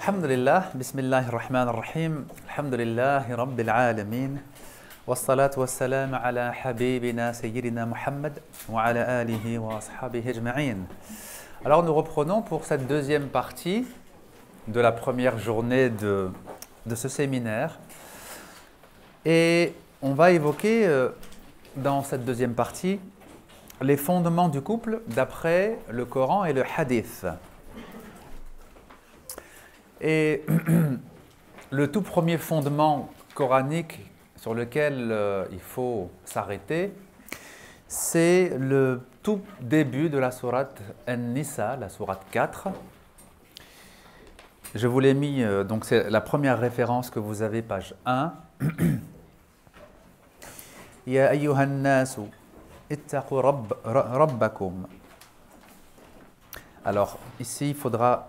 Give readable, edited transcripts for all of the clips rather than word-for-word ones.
Alhamdulillah, Bismillahirrahmanirrahim, Alhamdulillahi Rabbil Alamin, wassalatu wassalamu ala habibina Sayyidina Muhammad wa ala alihi wa ashabihi ajma'in. Alors nous reprenons pour cette deuxième partie de la première journée de ce séminaire. Et on va évoquer dans cette deuxième partie les fondements du couple d'après le Coran et le Hadith. Et le tout premier fondement coranique sur lequel il faut s'arrêter, c'est le tout début de la sourate An-Nisa, la sourate 4. Je vous l'ai mis, donc c'est la première référence que vous avez, page 1. Ya ayyuhan nasu ittaqu rabbakum. Alors ici il faudra...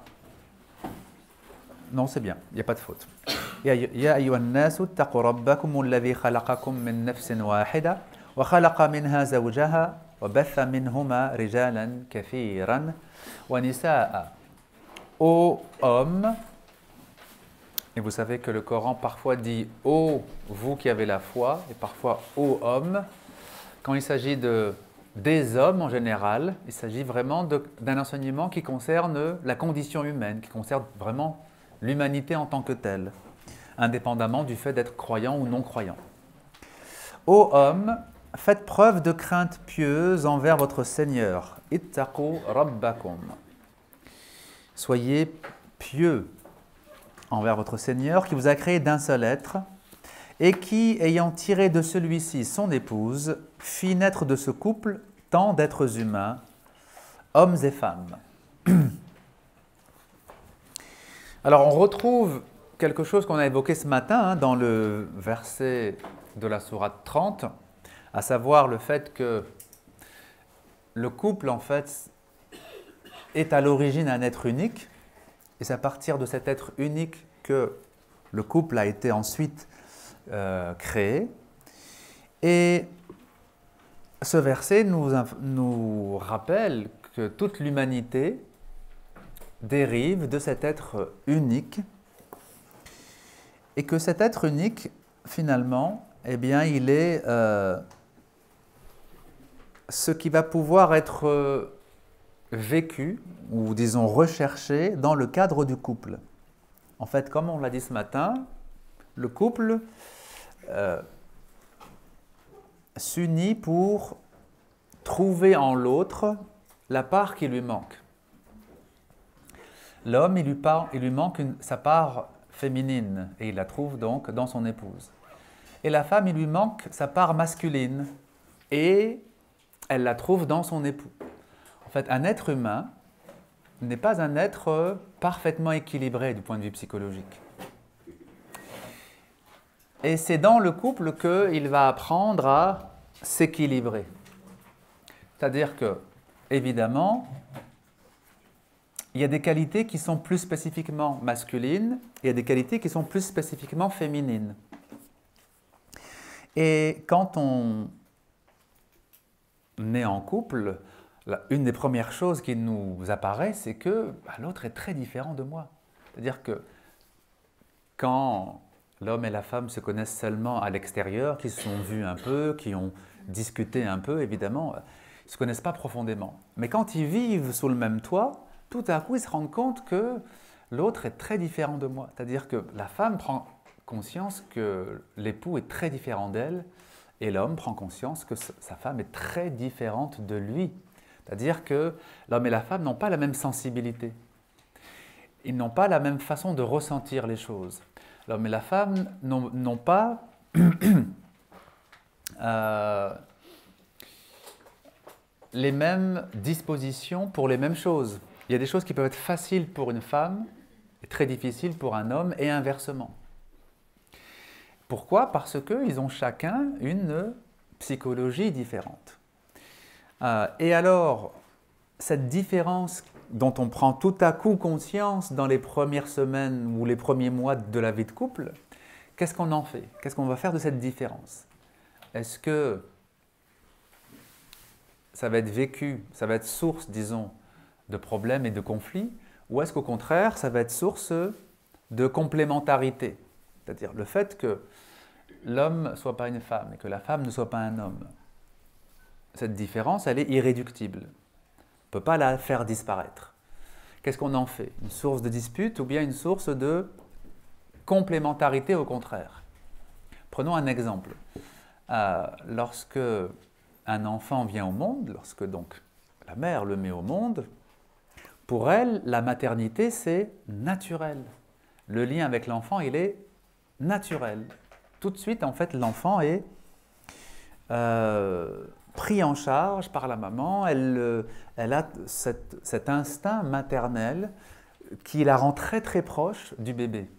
Non, c'est bien, il n'y a pas de faute. Ya ayyuhan nasu ittaqu rabbakum alladhi khalaqakum min nafsin wahida wa khalaqa minha zawjaha wa batha minhuma rijalan kathiran wa nisaa. Ô hommes, et vous savez que le Coran parfois dit « Ô vous qui avez la foi » et parfois « Ô hommes ». Quand il s'agit des hommes en général, il s'agit vraiment d'un enseignement qui concerne la condition humaine, qui concerne vraiment l'humanité en tant que telle, indépendamment du fait d'être croyant ou non croyant. Ô hommes, faites preuve de crainte pieuse envers votre Seigneur. Ittaqu rabbakum. Soyez pieux envers votre Seigneur qui vous a créé d'un seul être et qui, ayant tiré de celui-ci son épouse, fit naître de ce couple tant d'êtres humains, hommes et femmes. Alors on retrouve quelque chose qu'on a évoqué ce matin dans le verset de la sourate 30, à savoir le fait que le couple en fait est à l'origine un être unique, et c'est à partir de cet être unique que le couple a été ensuite créé. Et ce verset nous rappelle que toute l'humanité dérive de cet être unique et que cet être unique, finalement, eh bien, il est ce qui va pouvoir être vécu ou, disons, recherché dans le cadre du couple. En fait, comme on l'a dit ce matin, le couple s'unit pour trouver en l'autre la part qui lui manque. L'homme, il lui manque sa part féminine et il la trouve donc dans son épouse. Et la femme, il lui manque sa part masculine et elle la trouve dans son époux. En fait, un être humain n'est pas un être parfaitement équilibré du point de vue psychologique. Et c'est dans le couple qu'il va apprendre à s'équilibrer. C'est-à-dire que, évidemment, il y a des qualités qui sont plus spécifiquement masculines et il y a des qualités qui sont plus spécifiquement féminines. Et quand on est en couple, une des premières choses qui nous apparaît, c'est que l'autre est très différent de moi. C'est-à-dire que quand l'homme et la femme se connaissent seulement à l'extérieur, qui se sont vus un peu, qui ont discuté un peu, évidemment, ils ne se connaissent pas profondément. Mais quand ils vivent sous le même toit, tout à coup, ils se rendent compte que l'autre est très différent de moi. C'est-à-dire que la femme prend conscience que l'époux est très différent d'elle et l'homme prend conscience que sa femme est très différente de lui. C'est-à-dire que l'homme et la femme n'ont pas la même sensibilité. Ils n'ont pas la même façon de ressentir les choses. L'homme et la femme n'ont pas les mêmes dispositions pour les mêmes choses. Il y a des choses qui peuvent être faciles pour une femme et très difficiles pour un homme et inversement. Pourquoi? Parce qu'ils ont chacun une psychologie différente. Et alors, cette différence dont on prend tout à coup conscience dans les premières semaines ou les premiers mois de la vie de couple, qu'est-ce qu'on en fait? Qu'est-ce qu'on va faire de cette différence? Est-ce que ça va être vécu, ça va être source, disons, de problèmes et de conflits, ou est-ce qu'au contraire, ça va être source de complémentarité. C'est-à-dire le fait que l'homme ne soit pas une femme et que la femme ne soit pas un homme. Cette différence, elle est irréductible. On ne peut pas la faire disparaître. Qu'est-ce qu'on en fait? Une source de dispute ou bien une source de complémentarité au contraire? Prenons un exemple. Lorsque un enfant vient au monde, lorsque donc la mère le met au monde, pour elle, la maternité, c'est naturel. Le lien avec l'enfant, il est naturel. Tout de suite, en fait, l'enfant est pris en charge par la maman. Elle a cet instinct maternel qui la rend très très proche du bébé.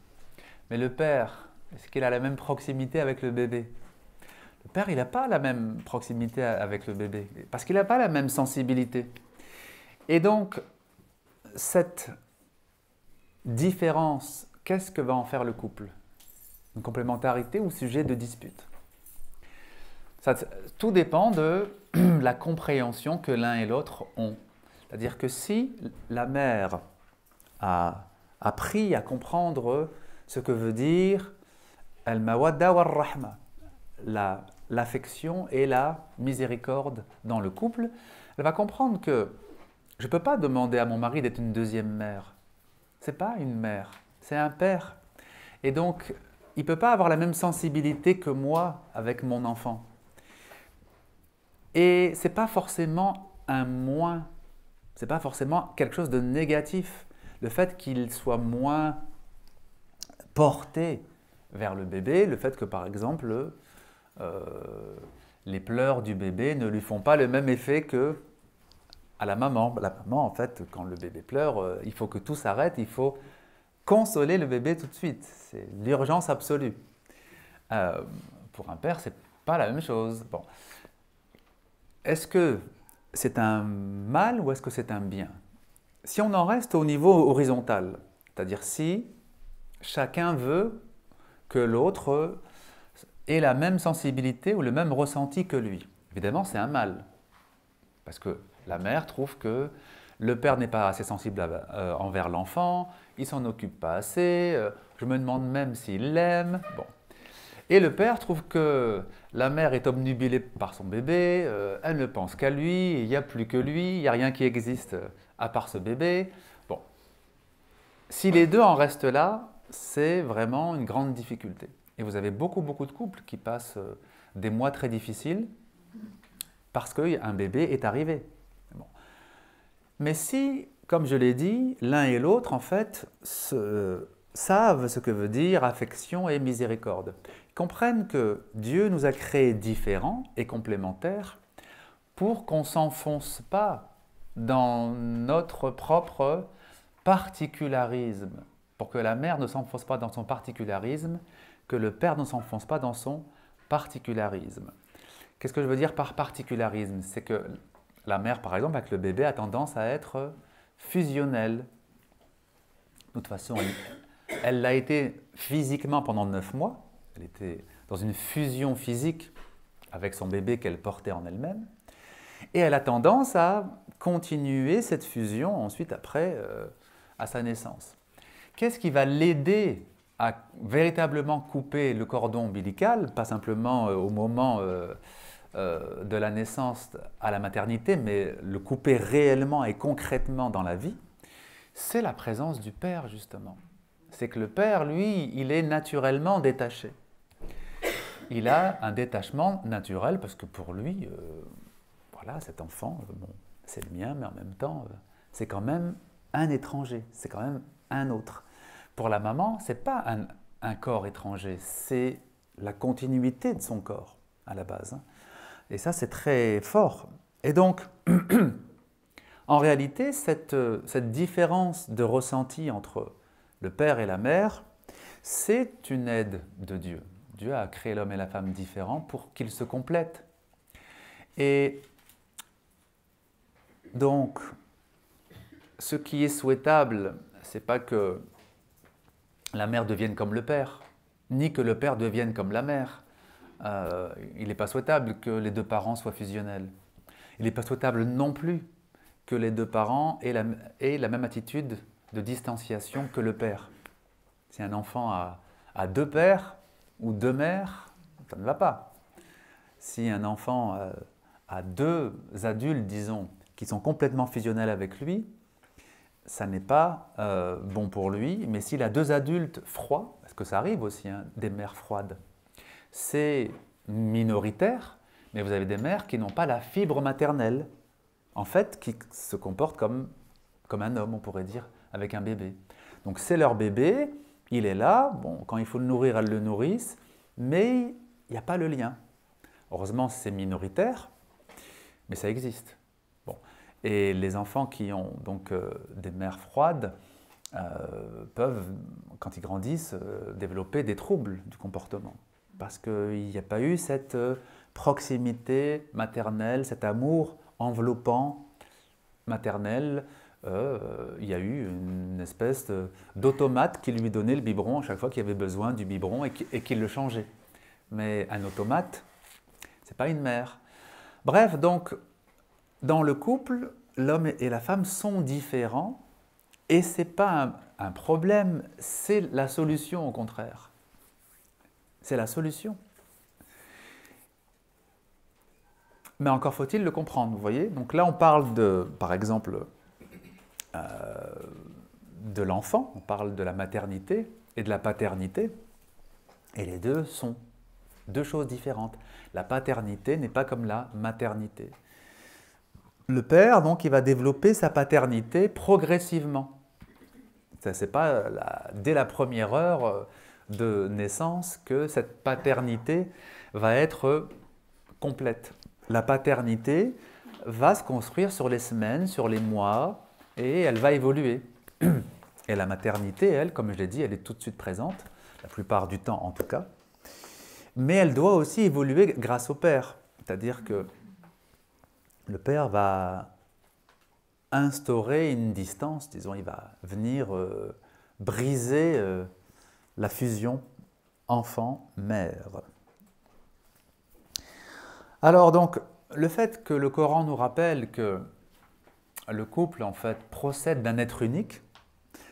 Mais le père, est-ce qu'il a la même proximité avec le bébé? Le père, il n'a pas la même proximité avec le bébé, parce qu'il n'a pas la même sensibilité. Et donc, cette différence, qu'est-ce que va en faire le couple? Une complémentarité ou sujet de dispute? Tout dépend de la compréhension que l'un et l'autre ont. C'est-à-dire que si la mère a appris à comprendre ce que veut dire al-mawadda wal-rahma, l'affection et la miséricorde dans le couple, elle va comprendre que je ne peux pas demander à mon mari d'être une deuxième mère. Ce n'est pas une mère, c'est un père. Et donc, il ne peut pas avoir la même sensibilité que moi avec mon enfant. Et ce n'est pas forcément un moins, ce n'est pas forcément quelque chose de négatif. Le fait qu'il soit moins porté vers le bébé, le fait que par exemple, les pleurs du bébé ne lui font pas le même effet que à la maman. La maman, en fait, quand le bébé pleure, il faut que tout s'arrête, il faut consoler le bébé tout de suite. C'est l'urgence absolue. Pour un père, ce n'est pas la même chose. Bon. Est-ce que c'est un mal ou est-ce que c'est un bien? Si on en reste au niveau horizontal, c'est-à-dire si chacun veut que l'autre ait la même sensibilité ou le même ressenti que lui, évidemment c'est un mal. Parce que la mère trouve que le père n'est pas assez sensible envers l'enfant, il ne s'en occupe pas assez, je me demande même s'il l'aime. Bon. Et le père trouve que la mère est obnubilée par son bébé, elle ne pense qu'à lui, il n'y a plus que lui, il n'y a rien qui existe à part ce bébé. Bon. Si les deux en restent là, c'est vraiment une grande difficulté. Et vous avez beaucoup de couples qui passent des mois très difficiles parce qu'un bébé est arrivé. Bon. Mais si, comme je l'ai dit, l'un et l'autre, en fait, savent ce que veut dire affection et miséricorde, comprennent que Dieu nous a créés différents et complémentaires pour qu'on ne s'enfonce pas dans notre propre particularisme, pour que la mère ne s'enfonce pas dans son particularisme, que le père ne s'enfonce pas dans son particularisme. Qu'est-ce que je veux dire par particularisme? C'est que la mère, par exemple, avec le bébé, a tendance à être fusionnelle. De toute façon, elle l'a été physiquement pendant 9 mois. Elle était dans une fusion physique avec son bébé qu'elle portait en elle-même. Et elle a tendance à continuer cette fusion ensuite après à sa naissance. Qu'est-ce qui va l'aider à véritablement couper le cordon ombilical, pas simplement au moment de la naissance à la maternité, mais le couper réellement et concrètement dans la vie? C'est la présence du père, justement. C'est que le père, lui, il est naturellement détaché. Il a un détachement naturel parce que pour lui, voilà, cet enfant, bon, c'est le mien, mais en même temps, c'est quand même un étranger, c'est quand même un autre. Pour la maman, ce n'est pas un corps étranger, c'est la continuité de son corps à la base. Et ça, c'est très fort. Et donc, en réalité, cette différence de ressenti entre le père et la mère, c'est une aide de Dieu. Dieu a créé l'homme et la femme différents pour qu'ils se complètent. Et donc, ce qui est souhaitable, ce n'est pas que la mère devienne comme le père, ni que le père devienne comme la mère. Il n'est pas souhaitable que les deux parents soient fusionnels. Il n'est pas souhaitable non plus que les deux parents aient la même attitude de distanciation que le père. Si un enfant a deux pères ou deux mères, ça ne va pas. Si un enfant a deux adultes, disons, qui sont complètement fusionnels avec lui, ça n'est pas bon pour lui. Mais s'il a deux adultes froids, parce que ça arrive aussi, hein, des mères froides, c'est minoritaire, mais vous avez des mères qui n'ont pas la fibre maternelle, en fait, qui se comportent comme un homme, on pourrait dire, avec un bébé. Donc c'est leur bébé, il est là, bon, quand il faut le nourrir, elles le nourrissent, mais il n'y a pas le lien. Heureusement, c'est minoritaire, mais ça existe. Bon. Et les enfants qui ont donc des mères froides peuvent, quand ils grandissent, développer des troubles du comportement. Parce qu'il n'y a pas eu cette proximité maternelle, cet amour enveloppant maternel. Il y a eu une espèce d'automate qui lui donnait le biberon à chaque fois qu'il y avait besoin du biberon et qu'il le changeait. Mais un automate, ce n'est pas une mère. Bref, donc, dans le couple, l'homme et la femme sont différents et ce n'est pas un problème, c'est la solution au contraire. C'est la solution. Mais encore faut-il le comprendre, vous voyez. Donc là, on parle par exemple, de l'enfant, on parle de la maternité et de la paternité, et les deux sont deux choses différentes. La paternité n'est pas comme la maternité. Le père, donc, il va développer sa paternité progressivement. Ce n'est pas dès la première heure de naissance que cette paternité va être complète. La paternité va se construire sur les semaines, sur les mois, et elle va évoluer. Et la maternité, elle, comme je l'ai dit, elle est tout de suite présente, la plupart du temps en tout cas. Mais elle doit aussi évoluer grâce au père. C'est-à-dire que le père va instaurer une distance, disons, il va venir briser la fusion enfant-mère. Alors donc, le fait que le Coran nous rappelle que le couple, en fait, procède d'un être unique,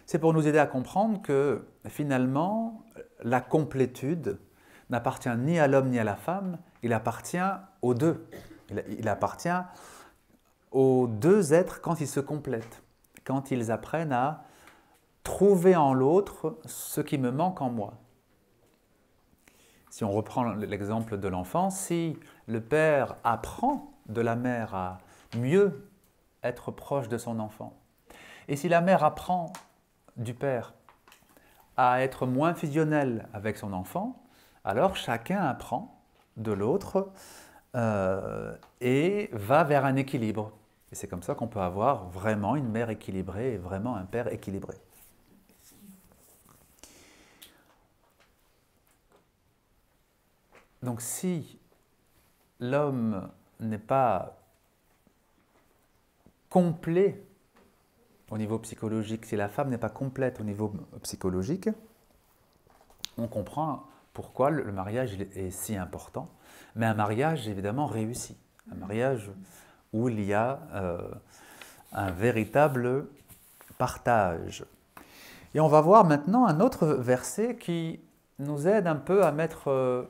c'est pour nous aider à comprendre que, finalement, la complétude n'appartient ni à l'homme ni à la femme, il appartient aux deux. Il appartient aux deux êtres quand ils se complètent, quand ils apprennent à trouver en l'autre ce qui me manque en moi. Si on reprend l'exemple de l'enfant, si le père apprend de la mère à mieux être proche de son enfant, et si la mère apprend du père à être moins fusionnel avec son enfant, alors chacun apprend de l'autre et va vers un équilibre. Et c'est comme ça qu'on peut avoir vraiment une mère équilibrée et vraiment un père équilibré. Donc si l'homme n'est pas complet au niveau psychologique, si la femme n'est pas complète au niveau psychologique, on comprend pourquoi le mariage est si important. Mais un mariage évidemment réussi, un mariage où il y a un véritable partage. Et on va voir maintenant un autre verset qui nous aide un peu à mettre...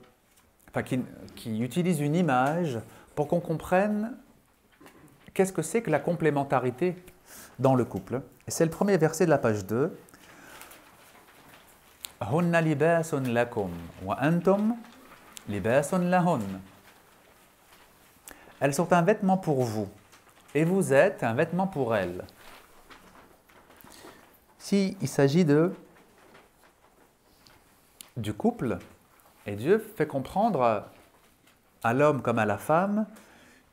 qui utilise une image pour qu'on comprenne qu'est-ce que c'est que la complémentarité dans le couple. Et c'est le premier verset de la page 2. « Hunna libasun lakum wa antum libasun lahun » Elles sont un vêtement pour vous et vous êtes un vêtement pour elles. Si il s'agit du couple, et Dieu fait comprendre à l'homme comme à la femme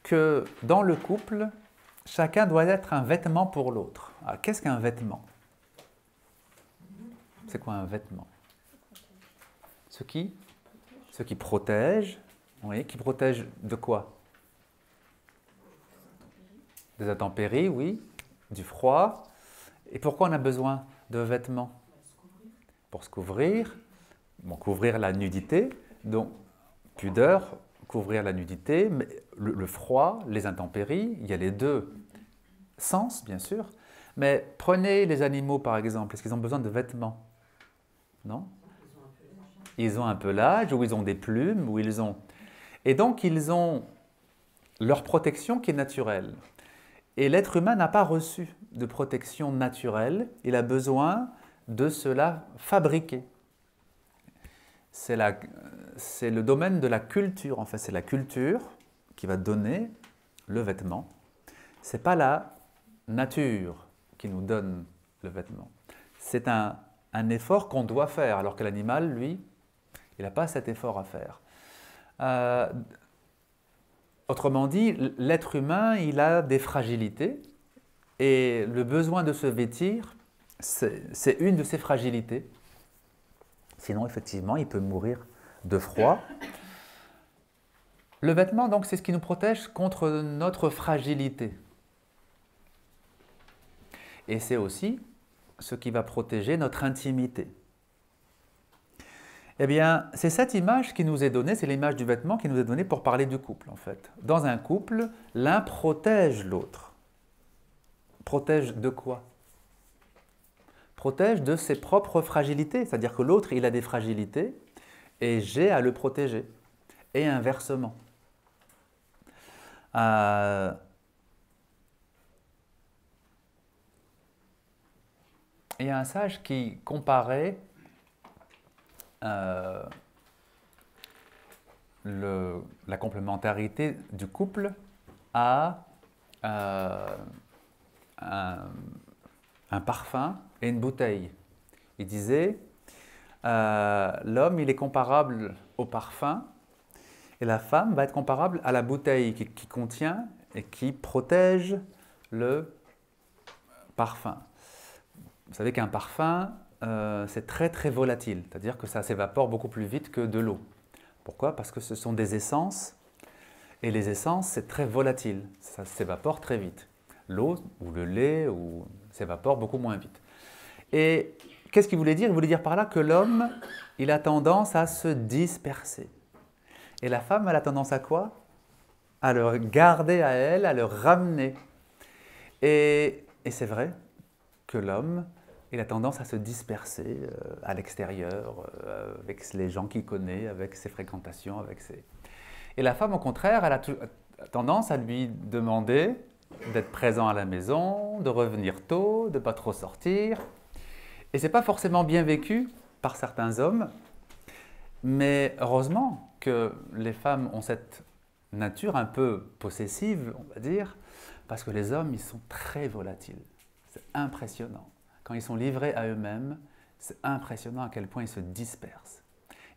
que dans le couple, chacun doit être un vêtement pour l'autre. Alors, qu'est-ce qu'un vêtement? C'est quoi un vêtement? Ce qui protège, oui, qui protège de quoi? Des intempéries, oui, du froid. Et pourquoi on a besoin de vêtements? Pour se couvrir. Bon, couvrir la nudité, donc pudeur, couvrir la nudité, mais le froid, les intempéries, il y a les deux sens, bien sûr, mais prenez les animaux par exemple, est-ce qu'ils ont besoin de vêtements? Non? Ils ont un pelage, ou ils ont des plumes, ou ils ont... Et donc, ils ont leur protection qui est naturelle. Et l'être humain n'a pas reçu de protection naturelle, il a besoin de cela fabriquer. C'est le domaine de la culture, en fait, c'est la culture qui va donner le vêtement. Ce n'est pas la nature qui nous donne le vêtement. C'est un effort qu'on doit faire, alors que l'animal, lui, il n'a pas cet effort à faire. Autrement dit, l'être humain, il a des fragilités et le besoin de se vêtir, c'est une de ces fragilités. Sinon, effectivement, il peut mourir de froid. Le vêtement, donc, c'est ce qui nous protège contre notre fragilité. Et c'est aussi ce qui va protéger notre intimité. Eh bien, c'est cette image qui nous est donnée, c'est l'image du vêtement qui nous est donnée pour parler du couple, en fait. Dans un couple, l'un protège l'autre. Protège de quoi? Protège de ses propres fragilités, c'est-à-dire que l'autre, il a des fragilités, et j'ai à le protéger. Et inversement. Il y a un sage qui comparait la complémentarité du couple à un parfum et une bouteille. Il disait, l'homme il est comparable au parfum et la femme va être comparable à la bouteille qui contient et qui protège le parfum. Vous savez qu'un parfum, c'est très très volatile, c'est-à-dire que ça s'évapore beaucoup plus vite que de l'eau. Pourquoi? Parce que ce sont des essences, et les essences c'est très volatile, ça s'évapore très vite. L'eau ou le lait s'évapore beaucoup moins vite. Et qu'est-ce qu'il voulait dire? Il voulait dire par là que l'homme, il a tendance à se disperser. Et la femme, elle a tendance à quoi? À le garder à elle, à le ramener. Et c'est vrai que l'homme, il a tendance à se disperser à l'extérieur, avec les gens qu'il connaît, avec ses fréquentations, Et la femme, au contraire, elle a tendance à lui demander d'être présent à la maison, de revenir tôt, de ne pas trop sortir. Et ce n'est pas forcément bien vécu par certains hommes, mais heureusement que les femmes ont cette nature un peu possessive, on va dire, parce que les hommes, ils sont très volatiles. C'est impressionnant. Quand ils sont livrés à eux-mêmes, c'est impressionnant à quel point ils se dispersent.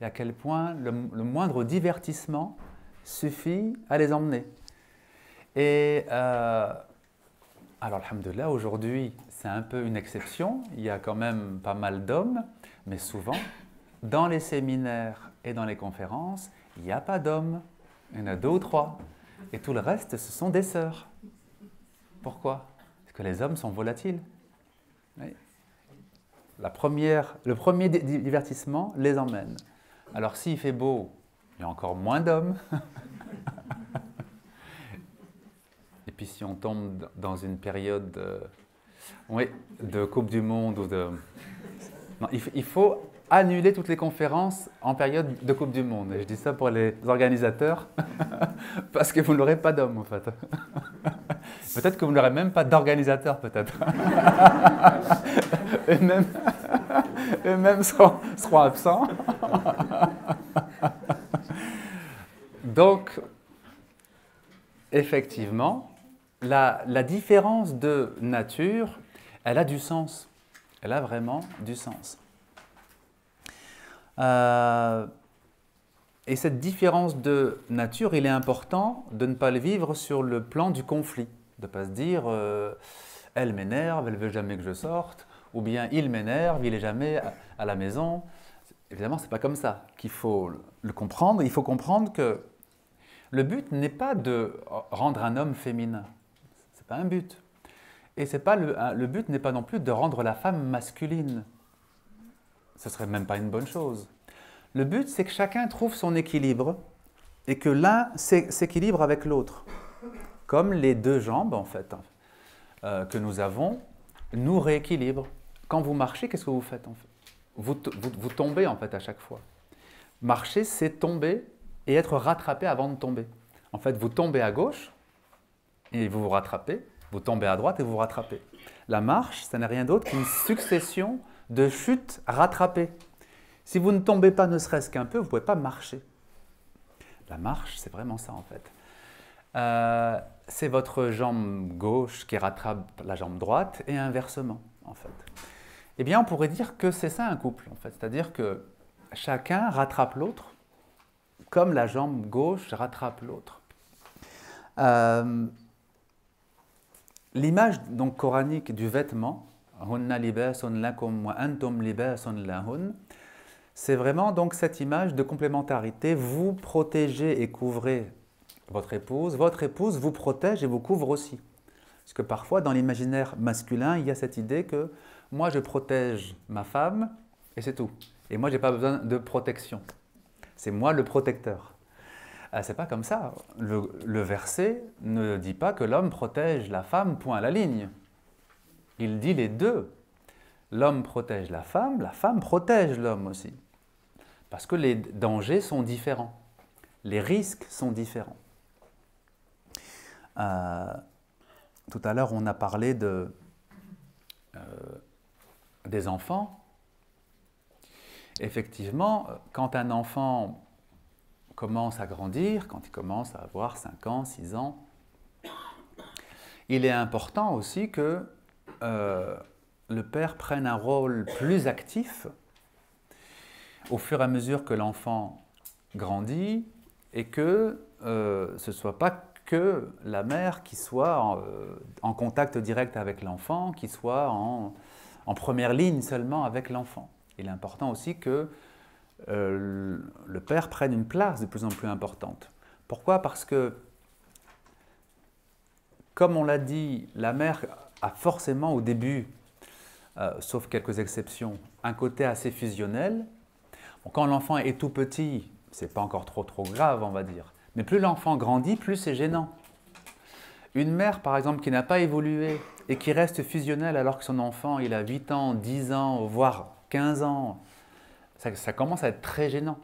Et à quel point le moindre divertissement suffit à les emmener. Et alors, alhamdoulilah, aujourd'hui, c'est un peu une exception. Il y a quand même pas mal d'hommes, mais souvent, dans les séminaires et dans les conférences, il n'y a pas d'hommes. Il y en a 2 ou 3. Et tout le reste, ce sont des sœurs. Pourquoi? Parce que les hommes sont volatiles. Oui. Le premier divertissement les emmène. Alors, s'il fait beau, il y a encore moins d'hommes. Et puis si on tombe dans une période de Coupe du Monde ou de... Non, il faut annuler toutes les conférences en période de Coupe du Monde. Et je dis ça pour les organisateurs, parce que vous n'aurez pas d'hommes en fait. Peut-être que vous n'aurez même pas d'organisateurs peut-être. Eux-mêmes seront absents. Donc, effectivement, la différence de nature, elle a du sens. Elle a vraiment du sens. Et cette différence de nature, il est important de ne pas le vivre sur le plan du conflit. De ne pas se dire elle m'énerve, elle ne veut jamais que je sorte, ou bien il m'énerve, il n'est jamais à la maison. Évidemment, ce n'est pas comme ça qu'il faut le comprendre. Il faut comprendre que le but n'est pas de rendre un homme féminin. Ce n'est pas un but. Et le but n'est pas non plus de rendre la femme masculine. Ce ne serait même pas une bonne chose. Le but, c'est que chacun trouve son équilibre et que l'un s'équilibre avec l'autre. Comme les 2 jambes, en fait, que nous avons, nous rééquilibrent. Quand vous marchez, qu'est-ce que vous faites en fait? vous tombez en fait à chaque fois. Marcher, c'est tomber et être rattrapé avant de tomber. En fait, vous tombez à gauche et vous vous rattrapez, vous tombez à droite et vous vous rattrapez. La marche, ça n'est rien d'autre qu'une succession de chutes rattrapées. Si vous ne tombez pas ne serait-ce qu'un peu, vous ne pouvez pas marcher. La marche, c'est vraiment ça en fait. C'est votre jambe gauche qui rattrape la jambe droite et inversement en fait. Eh bien, on pourrait dire que c'est ça un couple en fait, c'est-à-dire que chacun rattrape l'autre comme la jambe gauche rattrape l'autre. L'image donc coranique du vêtement, hunna libasun lakum wa antum libasun lahun, c'est vraiment donc cette image de complémentarité. Vous protégez et couvrez votre épouse vous protège et vous couvre aussi. Parce que parfois, dans l'imaginaire masculin, il y a cette idée que moi, je protège ma femme et c'est tout. Et moi, je n'ai pas besoin de protection. C'est moi le protecteur. C'est pas comme ça. Le verset ne dit pas que l'homme protège la femme, point à la ligne. Il dit les deux. L'homme protège la femme protège l'homme aussi. Parce que les dangers sont différents. Les risques sont différents. Tout à l'heure, on a parlé des enfants. Effectivement, quand un enfant commence à grandir, quand il commence à avoir 5 ans, 6 ans, il est important aussi que le père prenne un rôle plus actif au fur et à mesure que l'enfant grandit et que ce ne soit pas que la mère qui soit en contact direct avec l'enfant, qui soit en première ligne seulement avec l'enfant. Il est important aussi que le père prenne une place de plus en plus importante. Pourquoi? Parce que, comme on l'a dit, la mère a forcément au début, sauf quelques exceptions, un côté assez fusionnel. Bon, quand l'enfant est tout petit, c'est pas encore trop grave, on va dire. Mais plus l'enfant grandit, plus c'est gênant. Une mère, par exemple, qui n'a pas évolué et qui reste fusionnelle alors que son enfant, il a 8 ans, 10 ans, voire 15 ans, ça commence à être très gênant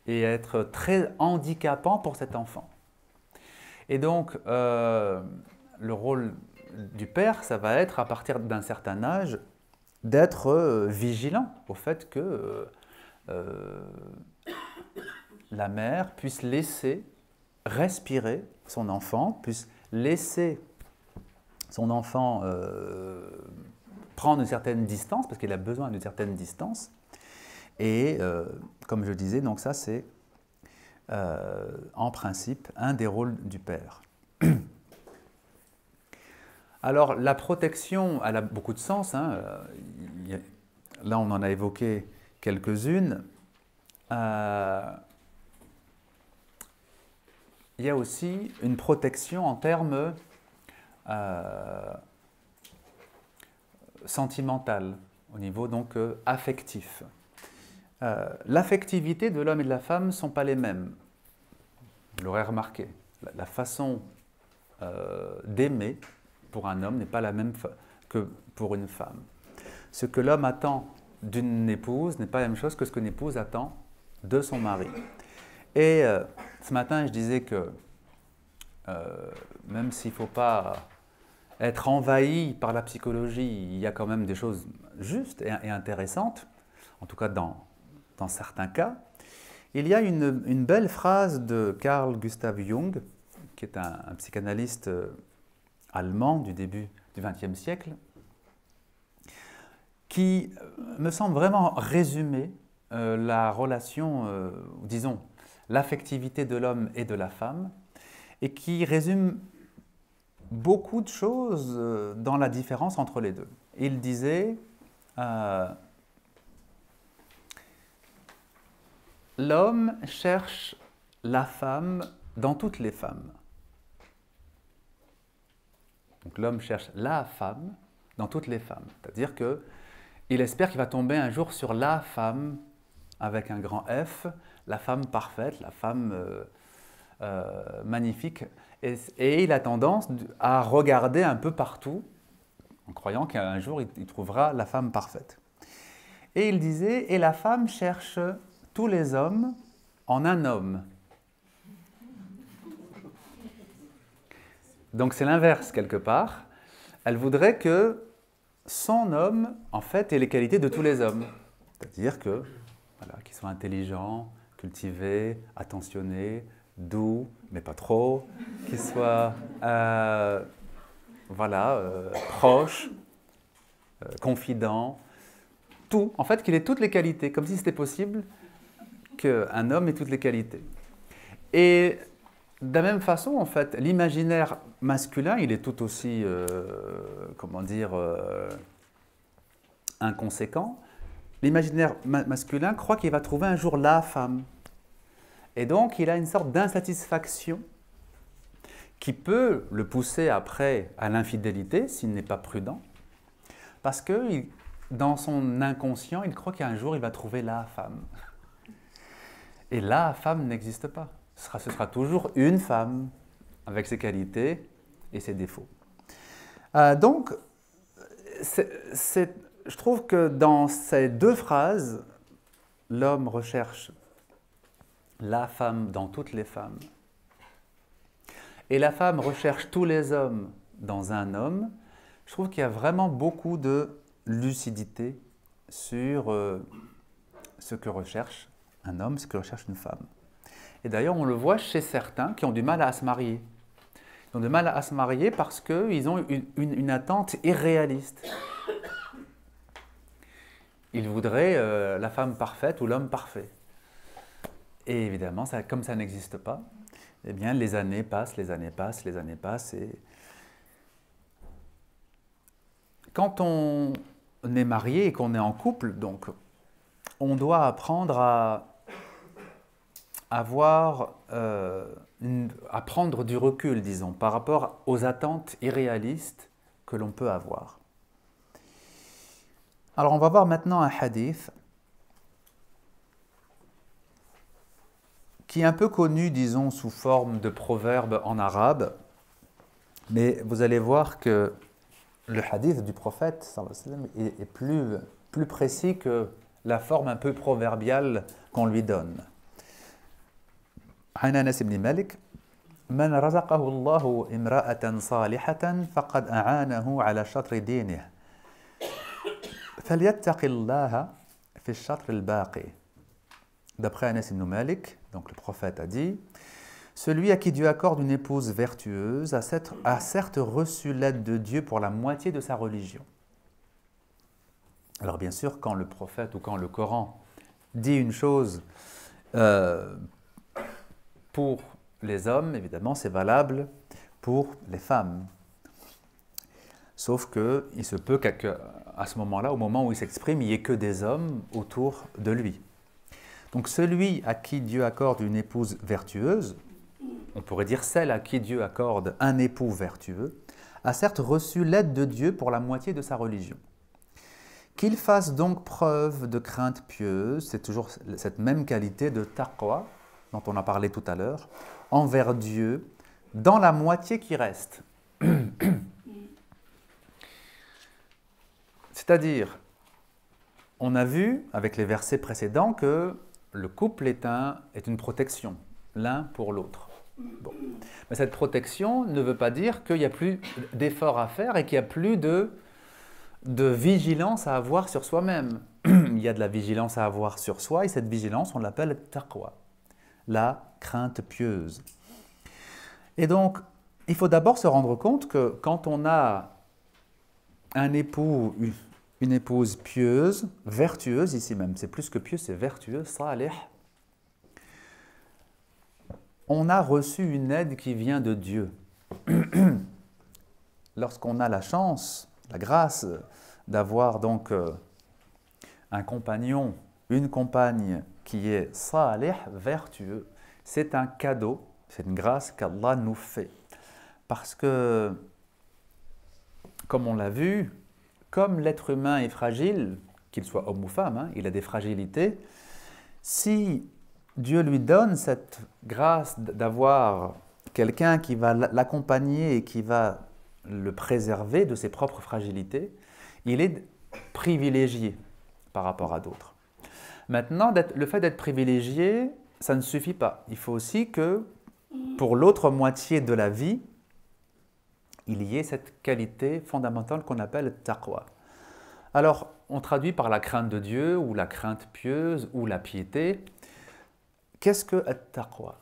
et à être très handicapant pour cet enfant. Et donc, le rôle du père, ça va être, à partir d'un certain âge, d'être vigilant au fait que la mère puisse laisser respirer son enfant, puisse laisser son enfant prendre une certaine distance, parce qu'il a besoin d'une certaine distance. Et comme je disais, donc ça c'est en principe un des rôles du père. Alors la protection, elle a beaucoup de sens, hein. Là on en a évoqué quelques-unes. Il y a aussi une protection en termes sentimental, au niveau donc affectif. L'affectivité de l'homme et de la femme ne sont pas les mêmes. Vous l'aurez remarqué. La façon d'aimer pour un homme n'est pas la même que pour une femme. Ce que l'homme attend d'une épouse n'est pas la même chose que ce qu'une épouse attend de son mari. Et ce matin, je disais que même s'il ne faut pas être envahi par la psychologie, il y a quand même des choses justes et intéressantes, en tout cas dans certains cas. Il y a une belle phrase de Carl Gustav Jung, qui est un psychanalyste allemand du début du XXe siècle, qui me semble vraiment résumer la relation, disons, l'affectivité de l'homme et de la femme, et qui résume beaucoup de choses dans la différence entre les deux. Il disait l'homme cherche la femme dans toutes les femmes. Donc l'homme cherche la femme dans toutes les femmes. C'est-à-dire qu'il espère qu'il va tomber un jour sur la femme avec un grand F, la femme parfaite, la femme magnifique. Et il a tendance à regarder un peu partout en croyant qu'un jour il trouvera la femme parfaite. Et il disait, et la femme cherche tous les hommes en un homme. Donc c'est l'inverse quelque part. Elle voudrait que son homme, en fait, ait les qualités de tous les hommes. C'est-à-dire que, voilà, qu'il soit intelligent, cultivé, attentionné, doux, mais pas trop, qu'il soit proche, confident, tout. En fait, qu'il ait toutes les qualités, comme si c'était possible qu'un homme ait toutes les qualités. Et de la même façon, en fait, l'imaginaire masculin, il est tout aussi, inconséquent. L'imaginaire masculin croit qu'il va trouver un jour la femme. Et donc, il a une sorte d'insatisfaction qui peut le pousser après à l'infidélité, s'il n'est pas prudent, parce que dans son inconscient, il croit qu'un jour, il va trouver la femme. Et la femme n'existe pas. Ce sera toujours une femme avec ses qualités et ses défauts. Donc, je trouve que dans ces deux phrases, l'homme recherche la femme dans toutes les femmes et la femme recherche tous les hommes dans un homme. Je trouve qu'il y a vraiment beaucoup de lucidité sur ce que recherche un homme, ce que recherche une femme. Et d'ailleurs, on le voit chez certains qui ont du mal à se marier. Ils ont du mal à se marier parce qu'ils ont une attente irréaliste. Ils voudraient la femme parfaite ou l'homme parfait. Et évidemment, comme ça n'existe pas, eh bien, les années passent, les années passent, les années passent. Et quand on est marié et qu'on est en couple, donc, on doit apprendre à prendre du recul, disons, par rapport aux attentes irréalistes que l'on peut avoir. Alors, on va voir maintenant un hadith qui est un peu connu, disons, sous forme de proverbe en arabe, mais vous allez voir que le hadith du prophète sallallahu alayhi wa sallam est plus précis que la forme un peu proverbiale qu'on lui donne. عن أنس بن مالك من رزقه الله امرأة صالحة فقد أعانه على شطر دينه فليتق الله في الشطر الباقي. D'après Anas ibn Malik, donc le prophète a dit, celui à qui Dieu accorde une épouse vertueuse a certes reçu l'aide de Dieu pour la moitié de sa religion. Alors bien sûr, quand le prophète ou quand le Coran dit une chose pour les hommes, évidemment, c'est valable pour les femmes. Sauf qu'il se peut qu'à ce moment-là, au moment où il s'exprime, il n'y ait que des hommes autour de lui. Donc celui à qui Dieu accorde une épouse vertueuse, on pourrait dire celle à qui Dieu accorde un époux vertueux, a certes reçu l'aide de Dieu pour la moitié de sa religion. Qu'il fasse donc preuve de crainte pieuse, c'est toujours cette même qualité de taqwa dont on a parlé tout à l'heure, envers Dieu, dans la moitié qui reste. C'est-à-dire, on a vu avec les versets précédents que le couple est une protection, l'un pour l'autre. Bon. Mais cette protection ne veut pas dire qu'il n'y a plus d'efforts à faire et qu'il n'y a plus de vigilance à avoir sur soi-même. Il y a de la vigilance à avoir sur soi et cette vigilance, on l'appelle taqwa, la crainte pieuse. Et donc, il faut d'abord se rendre compte que quand on a un époux, une épouse pieuse, vertueuse, ici même, c'est plus que pieuse, c'est vertueuse, salih, on a reçu une aide qui vient de Dieu. Lorsqu'on a la chance, la grâce d'avoir donc un compagnon, une compagne qui est salih, vertueux, c'est un cadeau, c'est une grâce qu'Allah nous fait. Parce que, comme on l'a vu, comme l'être humain est fragile, qu'il soit homme ou femme, il a des fragilités, si Dieu lui donne cette grâce d'avoir quelqu'un qui va l'accompagner et qui va le préserver de ses propres fragilités, il est privilégié. par rapport à d'autres. Maintenant, le fait d'être privilégié, ça ne suffit pas. Il faut aussi que, pour l'autre moitié de la vie, il y ait cette qualité fondamentale qu'on appelle taqwa. Alors, on traduit par la crainte de Dieu, ou la crainte pieuse, ou la piété. Qu'est-ce que at-taqwa?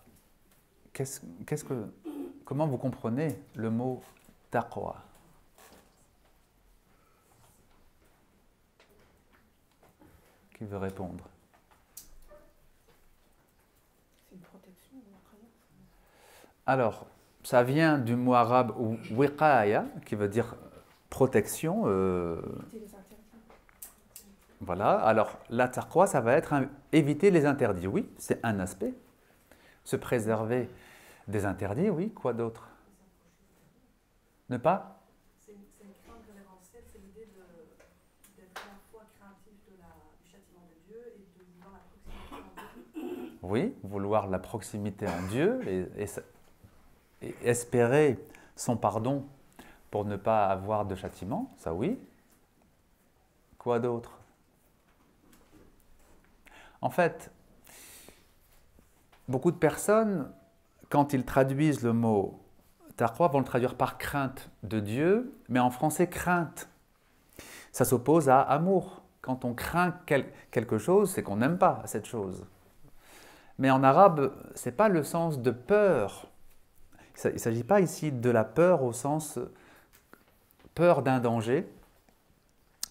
Comment vous comprenez le mot taqwa? Qui veut répondre? C'est une protection de la croyance. Alors, ça vient du mot arabe wiqaya, qui veut dire protection. Éviter les interdits. Voilà, alors la taqwa, ça va être éviter les interdits. Oui, c'est un aspect. Se préserver des interdits, oui, quoi d'autre? Ne pas? C'est une crainte révérentielle, c'est l'idée d'être à la fois craintif du châtiment de Dieu et de vouloir la proximité en Dieu. Oui, vouloir la proximité en Dieu et espérer son pardon pour ne pas avoir de châtiment, ça oui. Quoi d'autre? En fait, beaucoup de personnes, quand ils traduisent le mot taqwa, vont le traduire par crainte de Dieu, mais en français, crainte. Ça s'oppose à amour. Quand on craint quelque chose, c'est qu'on n'aime pas cette chose. Mais en arabe, ce n'est pas le sens de peur. Il ne s'agit pas ici de la peur au sens peur d'un danger,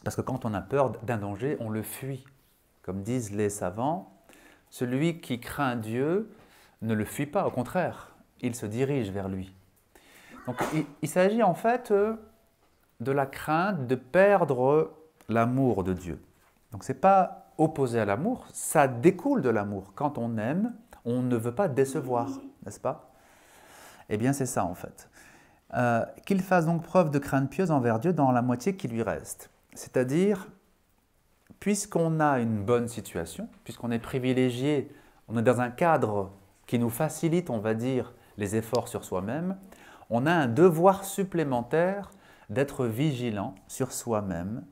parce que quand on a peur d'un danger, on le fuit. Comme disent les savants, celui qui craint Dieu ne le fuit pas, au contraire, il se dirige vers lui. Donc il s'agit en fait de la crainte de perdre l'amour de Dieu. Donc ce n'est pas opposé à l'amour, ça découle de l'amour. Quand on aime, on ne veut pas décevoir, n'est-ce pas? Eh bien c'est ça en fait. Qu'il fasse donc preuve de crainte pieuse envers Dieu dans la moitié qui lui reste. C'est-à-dire, puisqu'on a une bonne situation, puisqu'on est privilégié, on est dans un cadre qui nous facilite, on va dire, les efforts sur soi-même, on a un devoir supplémentaire d'être vigilant sur soi-même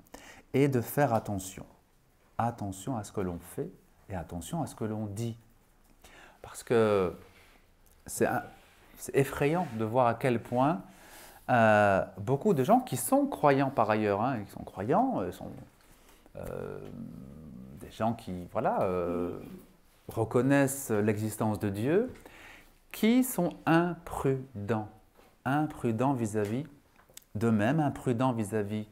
et de faire attention. Attention à ce que l'on fait et attention à ce que l'on dit. Parce que c'est effrayant de voir à quel point beaucoup de gens qui sont croyants par ailleurs, hein, qui sont croyants, sont des gens qui reconnaissent l'existence de Dieu, qui sont imprudents vis-à-vis d'eux-mêmes, imprudents vis-à-vis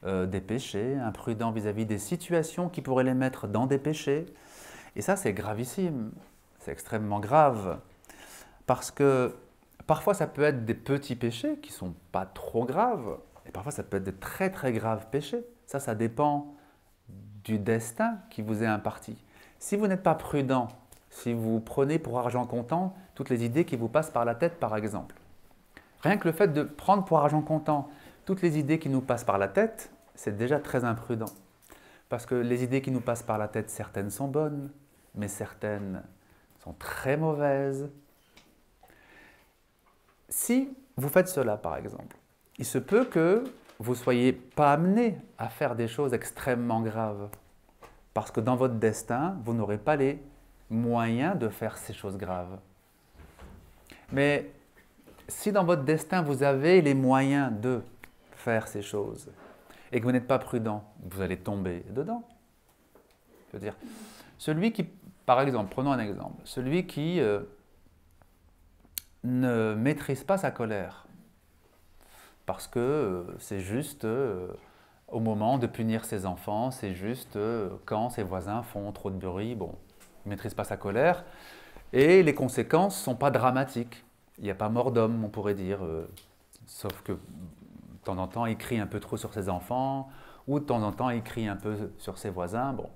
des péchés, imprudents vis-à-vis des situations qui pourraient les mettre dans des péchés. Et ça, c'est gravissime, c'est extrêmement grave, parce que parfois, ça peut être des petits péchés qui ne sont pas trop graves, et parfois, ça peut être de très très graves péchés. Ça dépend du destin qui vous est imparti. Si vous n'êtes pas prudent, si vous prenez pour argent comptant toutes les idées qui vous passent par la tête, par exemple, rien que le fait de prendre pour argent comptant toutes les idées qui nous passent par la tête, c'est déjà très imprudent. Parce que les idées qui nous passent par la tête, certaines sont bonnes, mais certaines sont très mauvaises. Si vous faites cela, par exemple, il se peut que vous ne soyez pas amené à faire des choses extrêmement graves. Parce que dans votre destin, vous n'aurez pas les moyens de faire ces choses graves. Mais si dans votre destin, vous avez les moyens de faire ces choses et que vous n'êtes pas prudent, vous allez tomber dedans. Je veux dire, celui qui, par exemple, prenons un exemple, celui qui ne maîtrise pas sa colère, parce que c'est juste au moment de punir ses enfants, c'est juste quand ses voisins font trop de bruit, bon, il ne maîtrise pas sa colère, et les conséquences ne sont pas dramatiques. Il n'y a pas mort d'homme, on pourrait dire, sauf que de temps en temps, il crie un peu trop sur ses enfants, ou de temps en temps, il crie un peu sur ses voisins, bon.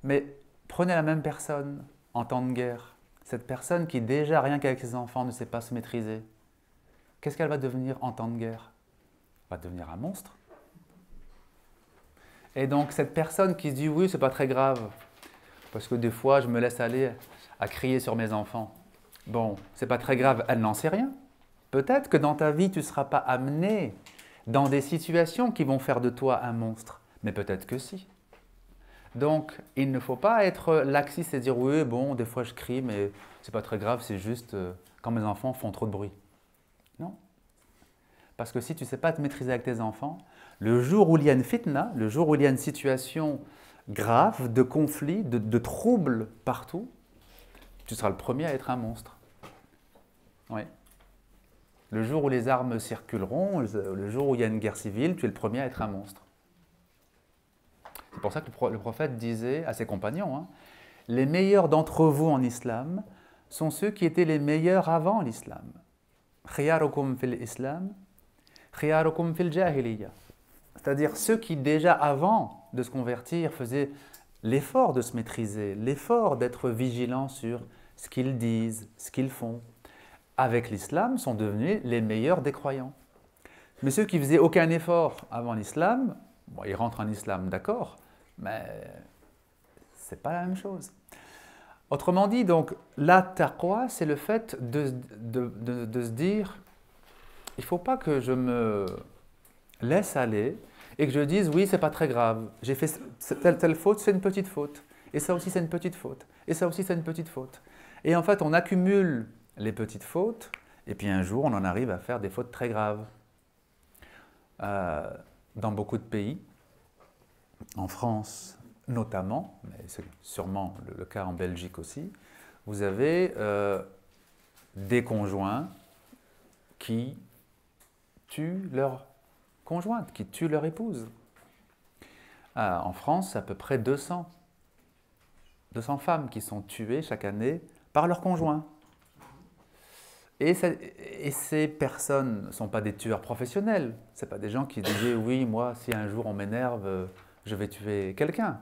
Mais prenez la même personne en temps de guerre, cette personne qui déjà, rien qu'avec ses enfants, ne sait pas se maîtriser. Qu'est-ce qu'elle va devenir en temps de guerre? Elle va devenir un monstre. Et donc cette personne qui se dit « oui, c'est pas très grave, parce que des fois, je me laisse aller à crier sur mes enfants. » Bon, c'est pas très grave, elle n'en sait rien. Peut-être que dans ta vie, tu ne seras pas amené dans des situations qui vont faire de toi un monstre, mais peut-être que si. Donc, il ne faut pas être laxiste et dire oui, bon, des fois je crie, mais c'est pas très grave, c'est juste quand mes enfants font trop de bruit. Non. Parce que si tu ne sais pas te maîtriser avec tes enfants, le jour où il y a une fitna, le jour où il y a une situation grave, de conflit, de trouble partout, tu seras le premier à être un monstre. Oui. Le jour où les armes circuleront, le jour où il y a une guerre civile, tu es le premier à être un monstre. C'est pour ça que le prophète disait à ses compagnons, hein, les meilleurs d'entre vous en islam sont ceux qui étaient les meilleurs avant l'islam. Khiyarukum fil islam, khiyarukum fil jahiliya. C'est-à-dire ceux qui déjà avant de se convertir faisaient l'effort de se maîtriser, l'effort d'être vigilants sur ce qu'ils disent, ce qu'ils font. Avec l'islam, sont devenus les meilleurs des croyants. Mais ceux qui faisaient aucun effort avant l'islam, bon, ils rentrent en islam, d'accord, mais c'est pas la même chose. Autrement dit, donc, la taqwa, c'est le fait de se dire, il ne faut pas que je me laisse aller et que je dise, oui, c'est pas très grave, j'ai fait telle faute, c'est une petite faute, et ça aussi c'est une petite faute, et ça aussi c'est une petite faute. Et en fait, on accumule les petites fautes, et puis un jour, on en arrive à faire des fautes très graves. Dans beaucoup de pays, en France notamment, mais c'est sûrement le cas en Belgique aussi, vous avez des conjoints qui tuent leur conjointe, qui tuent leur épouse. En France, c'est à peu près 200 femmes qui sont tuées chaque année par leur conjoint. Et ces personnes ne sont pas des tueurs professionnels. Ce ne sont pas des gens qui disaient « oui, moi, si un jour on m'énerve, je vais tuer quelqu'un ».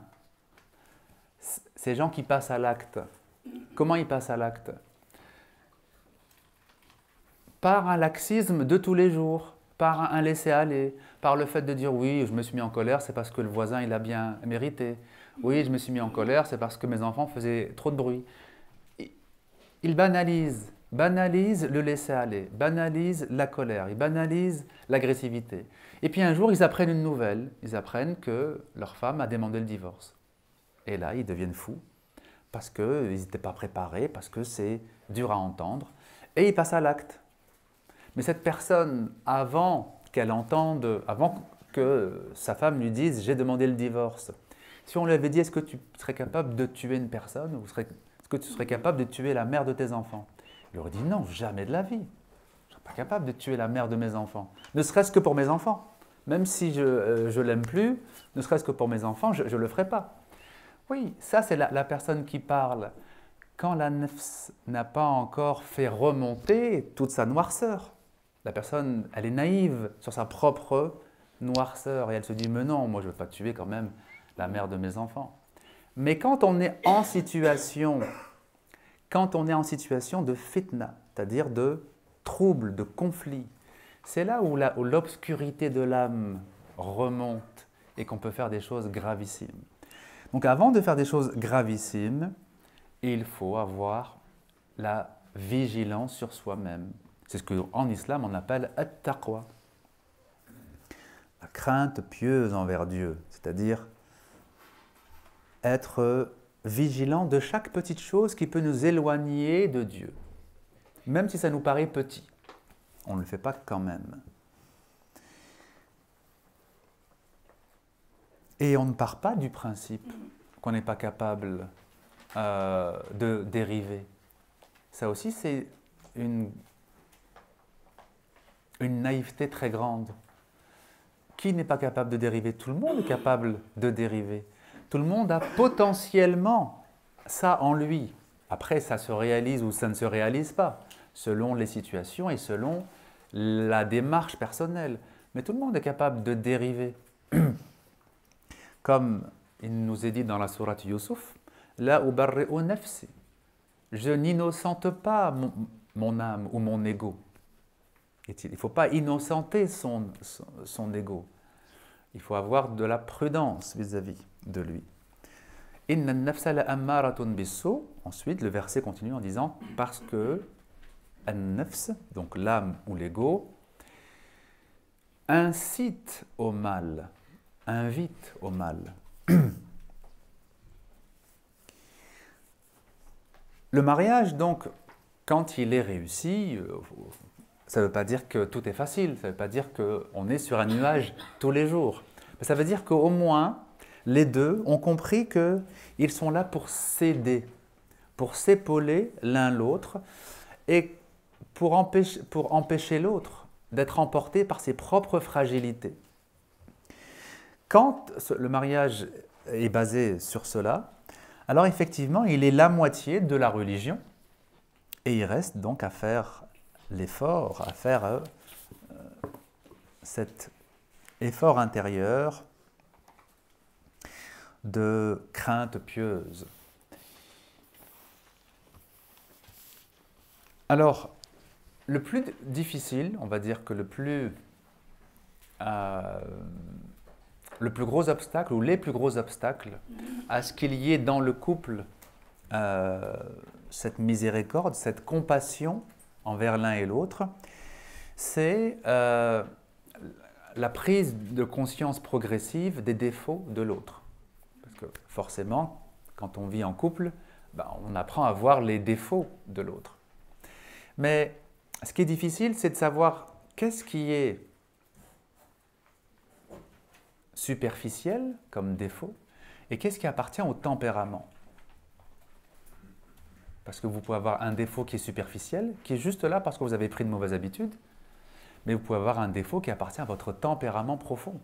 Ces gens qui passent à l'acte. Comment ils passent à l'acte? Par un laxisme de tous les jours, par un laisser-aller, par le fait de dire « oui, je me suis mis en colère, c'est parce que le voisin il a bien mérité. Oui, je me suis mis en colère, c'est parce que mes enfants faisaient trop de bruit. » Ils banalisent le laisser-aller, banalisent la colère, ils banalisent l'agressivité. Et puis un jour, ils apprennent une nouvelle, ils apprennent que leur femme a demandé le divorce. Et là, ils deviennent fous, parce qu'ils n'étaient pas préparés, parce que c'est dur à entendre, et ils passent à l'acte. Mais cette personne, avant qu'elle entende, avant que sa femme lui dise « j'ai demandé le divorce », si on lui avait dit « est-ce que tu serais capable de tuer une personne » ou « est-ce que tu serais capable de tuer la mère de tes enfants ?» Il aurait dit non, jamais de la vie. Je ne serais pas capable de tuer la mère de mes enfants. Ne serait-ce que pour mes enfants. Même si je ne l'aime plus, ne serait-ce que pour mes enfants, je ne le ferai pas. Oui, ça c'est la personne qui parle. Quand la nefs n'a pas encore fait remonter toute sa noirceur. La personne, elle est naïve sur sa propre noirceur. Et elle se dit, mais non, moi je ne veux pas tuer quand même la mère de mes enfants. Mais quand on est en situation de fitna, c'est-à-dire de trouble, de conflit, c'est là où l'obscurité de l'âme remonte et qu'on peut faire des choses gravissimes. Donc avant de faire des choses gravissimes, il faut avoir la vigilance sur soi-même. C'est ce qu'en islam on appelle at-taqwa, la crainte pieuse envers Dieu, c'est-à-dire être vigilant de chaque petite chose qui peut nous éloigner de Dieu. Même si ça nous paraît petit, on ne le fait pas quand même. Et on ne part pas du principe qu'on n'est pas capable de dériver. Ça aussi, c'est une naïveté très grande. Qui n'est pas capable de dériver? Tout le monde est capable de dériver. Tout le monde a potentiellement ça en lui. Après, ça se réalise ou ça ne se réalise pas, selon les situations et selon la démarche personnelle. Mais tout le monde est capable de dériver. Comme il nous est dit dans la sourate Yusuf, « La ubarri'u nafsi » je n'innocente pas mon âme ou mon ego. Il ne faut pas innocenter son ego. Il faut avoir de la prudence vis-à-vis de lui. Inna an-nafsa la'ammaratun bis-su. Ensuite, le verset continue en disant parce que an-nafs, donc l'âme ou l'ego, incite au mal, invite au mal. Le mariage, donc, quand il est réussi, ça ne veut pas dire que tout est facile, ça ne veut pas dire qu'on est sur un nuage tous les jours. Mais ça veut dire qu'au moins, les deux ont compris qu'ils sont là pour s'aider, pour s'épauler l'un l'autre et pour empêcher l'autre d'être emporté par ses propres fragilités. Quand le mariage est basé sur cela, alors effectivement, il est la moitié de la religion et il reste donc à faire l'effort, à faire cet effort intérieur de crainte pieuse. Alors, le plus difficile, on va dire que le plus gros obstacle ou les plus gros obstacles à ce qu'il y ait dans le couple cette miséricorde, cette compassion envers l'un et l'autre, c'est la prise de conscience progressive des défauts de l'autre. Parce que forcément, quand on vit en couple, on apprend à voir les défauts de l'autre. Mais ce qui est difficile, c'est de savoir qu'est-ce qui est superficiel comme défaut et qu'est-ce qui appartient au tempérament. Parce que vous pouvez avoir un défaut qui est superficiel, qui est juste là parce que vous avez pris de mauvaises habitudes, mais vous pouvez avoir un défaut qui appartient à votre tempérament profond.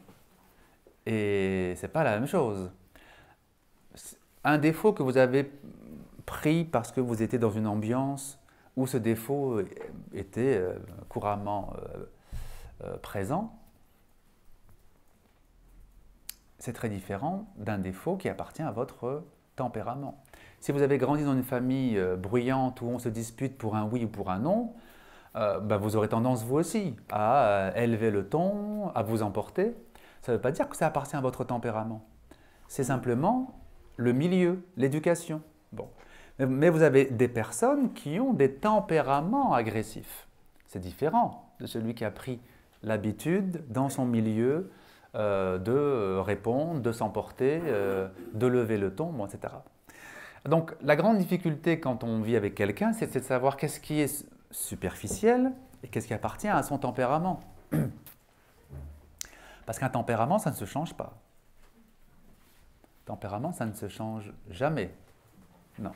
Et ce n'est pas la même chose. Un défaut que vous avez pris parce que vous étiez dans une ambiance où ce défaut était couramment présent, c'est très différent d'un défaut qui appartient à votre tempérament. Si vous avez grandi dans une famille bruyante où on se dispute pour un oui ou pour un non, vous aurez tendance vous aussi à élever le ton, à vous emporter. Ça ne veut pas dire que ça appartient à votre tempérament. C'est simplement le milieu, l'éducation. Bon. Mais vous avez des personnes qui ont des tempéraments agressifs. C'est différent de celui qui a pris l'habitude dans son milieu de répondre, de s'emporter, de lever le ton, bon, etc. Donc la grande difficulté quand on vit avec quelqu'un, c'est de savoir qu'est-ce qui est superficiel et qu'est-ce qui appartient à son tempérament. Parce qu'un tempérament, ça ne se change pas. Tempérament, ça ne se change jamais. Non.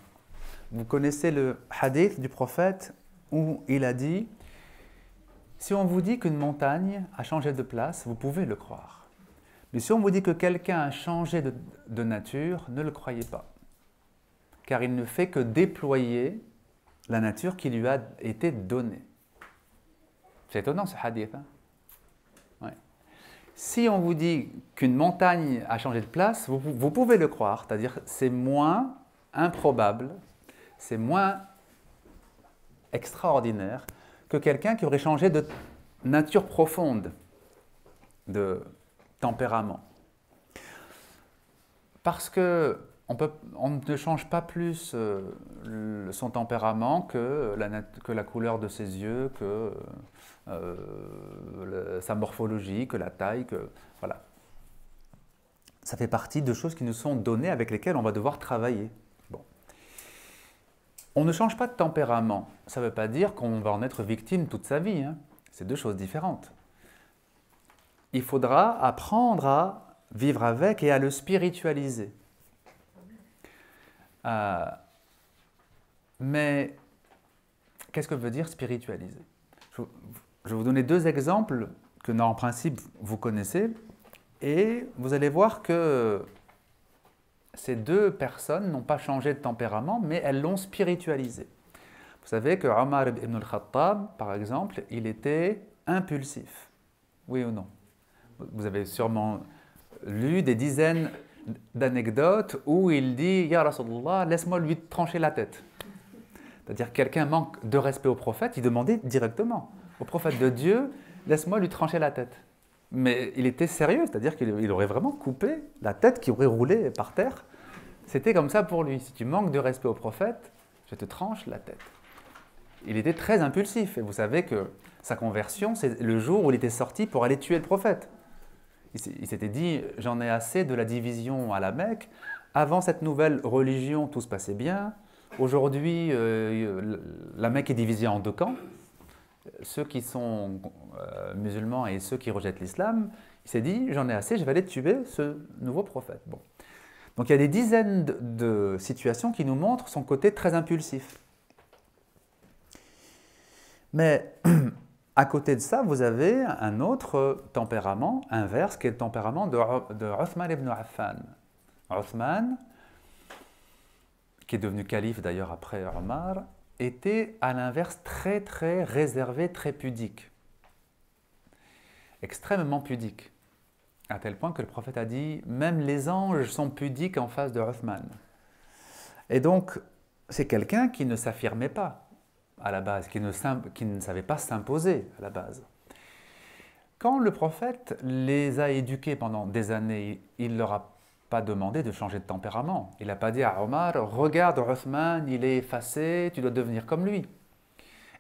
Vous connaissez le hadith du prophète où il a dit « Si on vous dit qu'une montagne a changé de place, vous pouvez le croire. Mais si on vous dit que quelqu'un a changé de nature, ne le croyez pas. Car il ne fait que déployer la nature qui lui a été donnée. » C'est étonnant ce hadith. Hein? Ouais. Si on vous dit qu'une montagne a changé de place, vous pouvez le croire, c'est-à-dire c'est moins improbable, c'est moins extraordinaire que quelqu'un qui aurait changé de nature profonde, de tempérament. Parce que on ne change pas plus son tempérament que la couleur de ses yeux, que sa morphologie, que la taille, voilà. Ça fait partie de choses qui nous sont données avec lesquelles on va devoir travailler. Bon. On ne change pas de tempérament. Ça ne veut pas dire qu'on va en être victime toute sa vie. Hein. C'est deux choses différentes. Il faudra apprendre à vivre avec et à le spiritualiser. Mais qu'est-ce que veut dire spiritualiser? Je vais vous donner deux exemples que, en principe, vous connaissez. Et vous allez voir que ces deux personnes n'ont pas changé de tempérament, mais elles l'ont spiritualisé. Vous savez que Omar ibn al-Khattab, par exemple, il était impulsif. Oui ou non? Vous avez sûrement lu des dizaines d'anecdotes où il dit « Ya Rasulallah, laisse-moi lui trancher la tête ». C'est-à-dire quelqu'un manque de respect au prophète, il demandait directement au prophète de Dieu « laisse-moi lui trancher la tête ». Mais il était sérieux, c'est-à-dire qu'il aurait vraiment coupé la tête qui aurait roulé par terre. C'était comme ça pour lui. Si tu manques de respect au prophète, je te tranche la tête. Il était très impulsif. Et vous savez que sa conversion, c'est le jour où il était sorti pour aller tuer le prophète. Il s'était dit, j'en ai assez de la division à la Mecque. Avant cette nouvelle religion, tout se passait bien. Aujourd'hui, la Mecque est divisée en deux camps. Ceux qui sont musulmans et ceux qui rejettent l'islam. Il s'est dit, j'en ai assez, je vais aller tuer ce nouveau prophète. Bon. Donc il y a des dizaines de situations qui nous montrent son côté très impulsif. Mais à côté de ça, vous avez un autre tempérament inverse, qui est le tempérament de Othman ibn Affan. Othman, qui est devenu calife d'ailleurs après Omar, était à l'inverse très très réservé, très pudique. Extrêmement pudique. À tel point que le prophète a dit « Même les anges sont pudiques en face de Othman ». Et donc, c'est quelqu'un qui ne s'affirmait pas à la base, qui ne savait pas s'imposer à la base. Quand le prophète les a éduqués pendant des années, il ne leur a pas demandé de changer de tempérament. Il n'a pas dit à Omar « Regarde Othman, il est effacé, tu dois devenir comme lui ».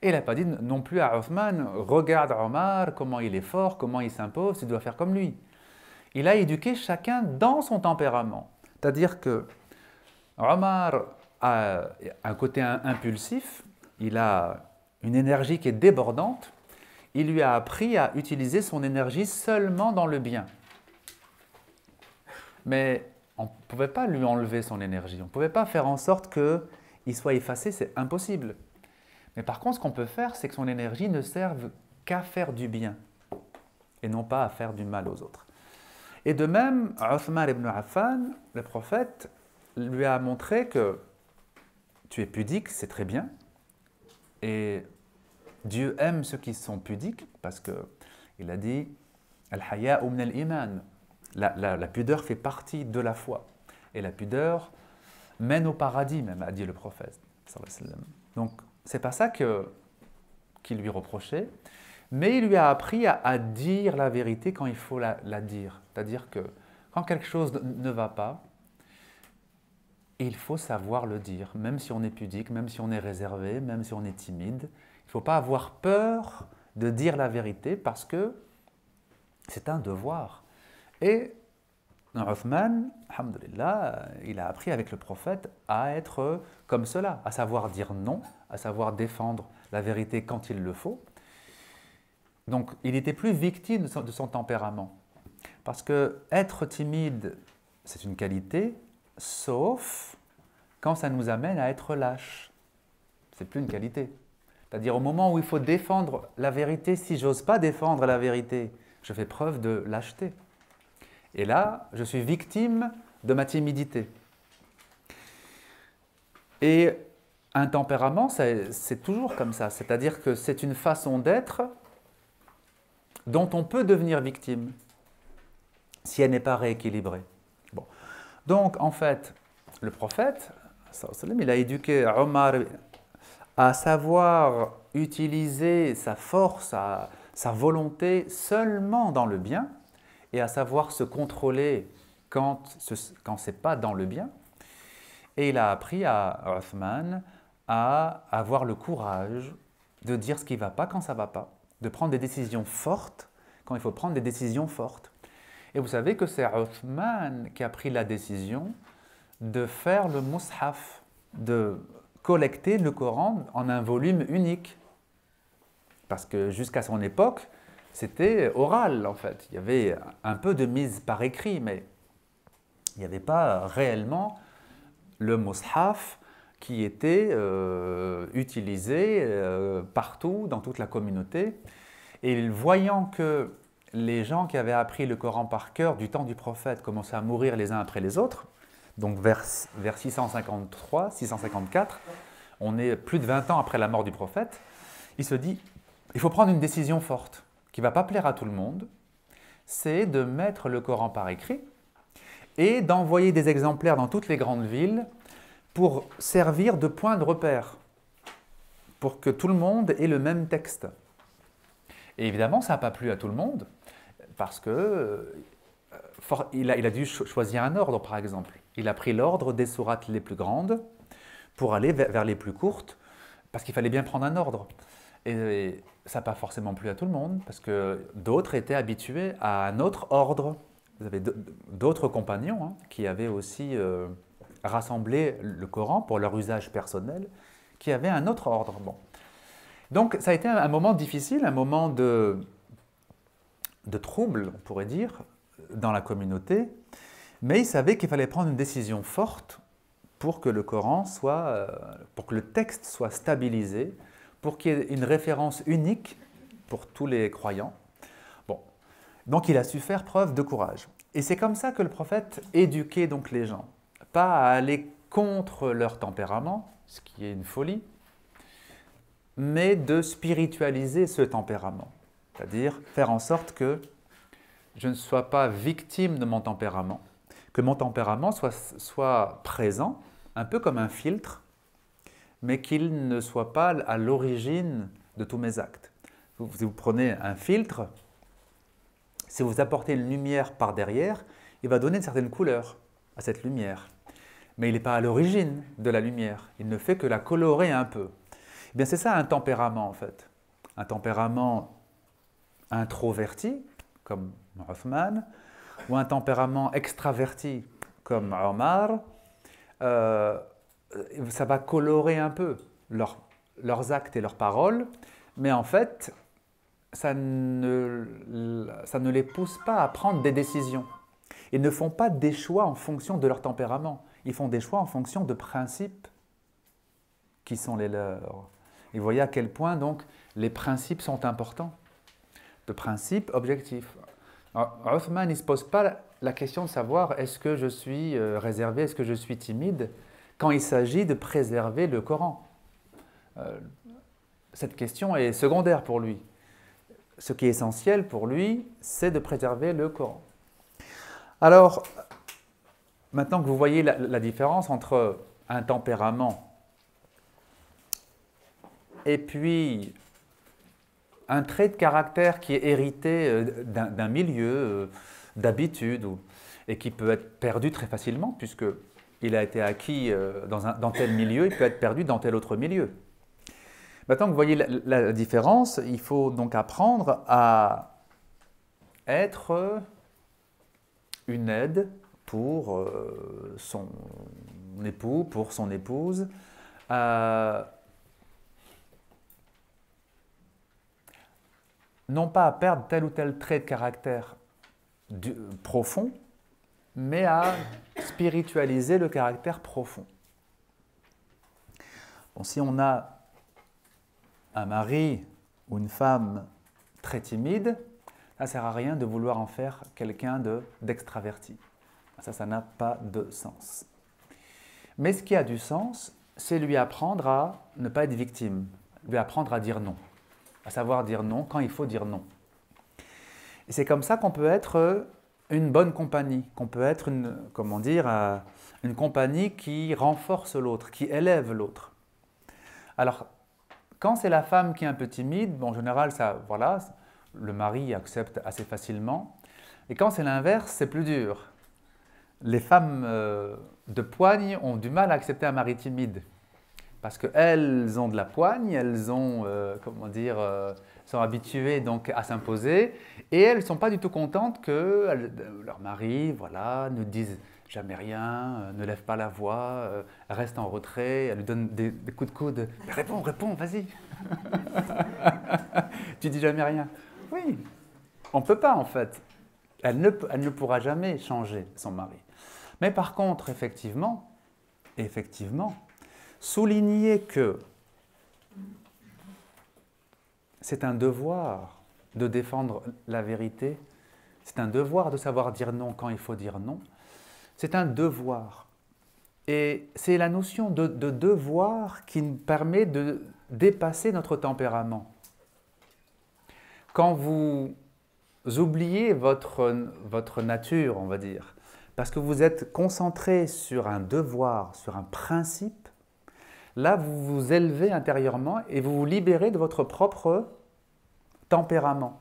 Et il n'a pas dit non plus à Othman « Regarde Omar, comment il est fort, comment il s'impose, tu dois faire comme lui ». Il a éduqué chacun dans son tempérament. C'est-à-dire que Omar a un côté impulsif, il a une énergie qui est débordante. Il lui a appris à utiliser son énergie seulement dans le bien. Mais on ne pouvait pas lui enlever son énergie. On ne pouvait pas faire en sorte qu'il soit effacé, c'est impossible. Mais par contre, ce qu'on peut faire, c'est que son énergie ne serve qu'à faire du bien et non pas à faire du mal aux autres. Et de même, Othman ibn Affan, le prophète, lui a montré que tu es pudique, c'est très bien. Et Dieu aime ceux qui sont pudiques parce qu'il a dit « Al-haya'u min al-iman ». La pudeur fait partie de la foi. Et la pudeur mène au paradis même, a dit le prophète. Donc, c'est pas ça qu'il lui reprochait. Mais il lui a appris à dire la vérité quand il faut la dire. C'est-à-dire que quand quelque chose ne va pas, il faut savoir le dire, même si on est pudique, même si on est réservé, même si on est timide. Il ne faut pas avoir peur de dire la vérité parce que c'est un devoir. Et Othman, alhamdoulilah, il a appris avec le prophète à être comme cela, à savoir dire non, à savoir défendre la vérité quand il le faut. Donc, il était plus victime de son tempérament. Parce que être timide, c'est une qualité, sauf quand ça nous amène à être lâche. C'est plus une qualité. C'est-à-dire au moment où il faut défendre la vérité, si j'ose pas défendre la vérité, je fais preuve de lâcheté. Et là, je suis victime de ma timidité. Et un tempérament, c'est toujours comme ça. C'est-à-dire que c'est une façon d'être dont on peut devenir victime si elle n'est pas rééquilibrée. Bon. Donc, en fait, le prophète, il a éduqué Omar à savoir utiliser sa force, sa volonté seulement dans le bien et à savoir se contrôler quand ce n'est pas dans le bien. Et il a appris à Othman à avoir le courage de dire ce qui ne va pas quand ça ne va pas, de prendre des décisions fortes quand il faut prendre des décisions fortes. Et vous savez que c'est Othman qui a pris la décision de faire le mushaf, de collecter le Coran en un volume unique. Parce que jusqu'à son époque, c'était oral en fait. Il y avait un peu de mise par écrit, mais il n'y avait pas réellement le mushaf qui était utilisé partout dans toute la communauté. Et voyant que les gens qui avaient appris le Coran par cœur du temps du prophète commençaient à mourir les uns après les autres, donc vers 653, 654, on est plus de 20 ans après la mort du prophète, il se dit, il faut prendre une décision forte qui ne va pas plaire à tout le monde, c'est de mettre le Coran par écrit et d'envoyer des exemplaires dans toutes les grandes villes pour servir de point de repère, pour que tout le monde ait le même texte. Et évidemment, ça n'a pas plu à tout le monde, parce que il a dû choisir un ordre, par exemple. Il a pris l'ordre des sourates les plus grandes pour aller vers les plus courtes, parce qu'il fallait bien prendre un ordre. Et ça n'a pas forcément plu à tout le monde, parce que d'autres étaient habitués à un autre ordre. Vous avez d'autres compagnons qui avaient aussi rassembler le Coran pour leur usage personnel, qui avait un autre ordre. Bon. Donc ça a été un moment difficile, un moment de trouble, on pourrait dire, dans la communauté, mais ils savaient qu'il fallait prendre une décision forte pour que le Coran soit, pour que le texte soit stabilisé, pour qu'il y ait une référence unique pour tous les croyants. Bon. Donc il a su faire preuve de courage. Et c'est comme ça que le prophète éduquait donc les gens, pas à aller contre leur tempérament, ce qui est une folie, mais de spiritualiser ce tempérament, c'est-à-dire faire en sorte que je ne sois pas victime de mon tempérament, que mon tempérament soit présent, un peu comme un filtre, mais qu'il ne soit pas à l'origine de tous mes actes. Si vous prenez un filtre, si vous apportez une lumière par derrière, il va donner une certaine couleur à cette lumière. Mais il n'est pas à l'origine de la lumière, il ne fait que la colorer un peu. Eh bien, c'est ça un tempérament en fait. Un tempérament introverti, comme Othman, ou un tempérament extraverti, comme Omar, ça va colorer un peu leurs actes et leurs paroles, mais en fait, ça ne les pousse pas à prendre des décisions. Ils ne font pas des choix en fonction de leur tempérament, ils font des choix en fonction de principes qui sont les leurs. Et vous voyez à quel point donc les principes sont importants, de principes objectifs. Othman, il ne se pose pas la question de savoir est-ce que je suis réservé, est-ce que je suis timide, quand il s'agit de préserver le Coran. Cette question est secondaire pour lui. Ce qui est essentiel pour lui, c'est de préserver le Coran. Alors, maintenant que vous voyez la différence entre un tempérament et puis un trait de caractère qui est hérité d'un milieu, d'habitude, et qui peut être perdu très facilement, puisqu'il a été acquis dans tel milieu, il peut être perdu dans tel autre milieu. Maintenant que vous voyez la différence, il faut donc apprendre à être une aide pour son époux, pour son épouse, non pas à perdre tel ou tel trait de caractère profond, mais à spiritualiser le caractère profond. Bon, si on a un mari ou une femme très timide, ça ne sert à rien de vouloir en faire quelqu'un d'extraverti. Ça n'a pas de sens. Mais ce qui a du sens, c'est lui apprendre à ne pas être victime, lui apprendre à dire non, à savoir dire non quand il faut dire non. Et c'est comme ça qu'on peut être une bonne compagnie, qu'on peut être une compagnie qui renforce l'autre, qui élève l'autre. Alors, quand c'est la femme qui est un peu timide, bon, en général, voilà, le mari accepte assez facilement. Et quand c'est l'inverse, c'est plus dur. Les femmes de poigne ont du mal à accepter un mari timide. Parce qu'elles ont de la poigne, elles ont, sont habituées donc à s'imposer. Et elles ne sont pas du tout contentes que leur mari, voilà, ne dise jamais rien, ne lève pas la voix, reste en retrait, elle lui donne des coups de coude. Réponds, vas-y. Tu dis jamais rien. Oui, on ne peut pas en fait. Elle ne pourra jamais changer son mari. Mais par contre, effectivement, souligner que c'est un devoir de défendre la vérité, c'est un devoir de savoir dire non quand il faut dire non, c'est un devoir. Et c'est la notion de devoir qui nous permet de dépasser notre tempérament. Quand vous oubliez votre nature, on va dire, parce que vous êtes concentré sur un devoir, sur un principe, là vous vous élevez intérieurement et vous vous libérez de votre propre tempérament.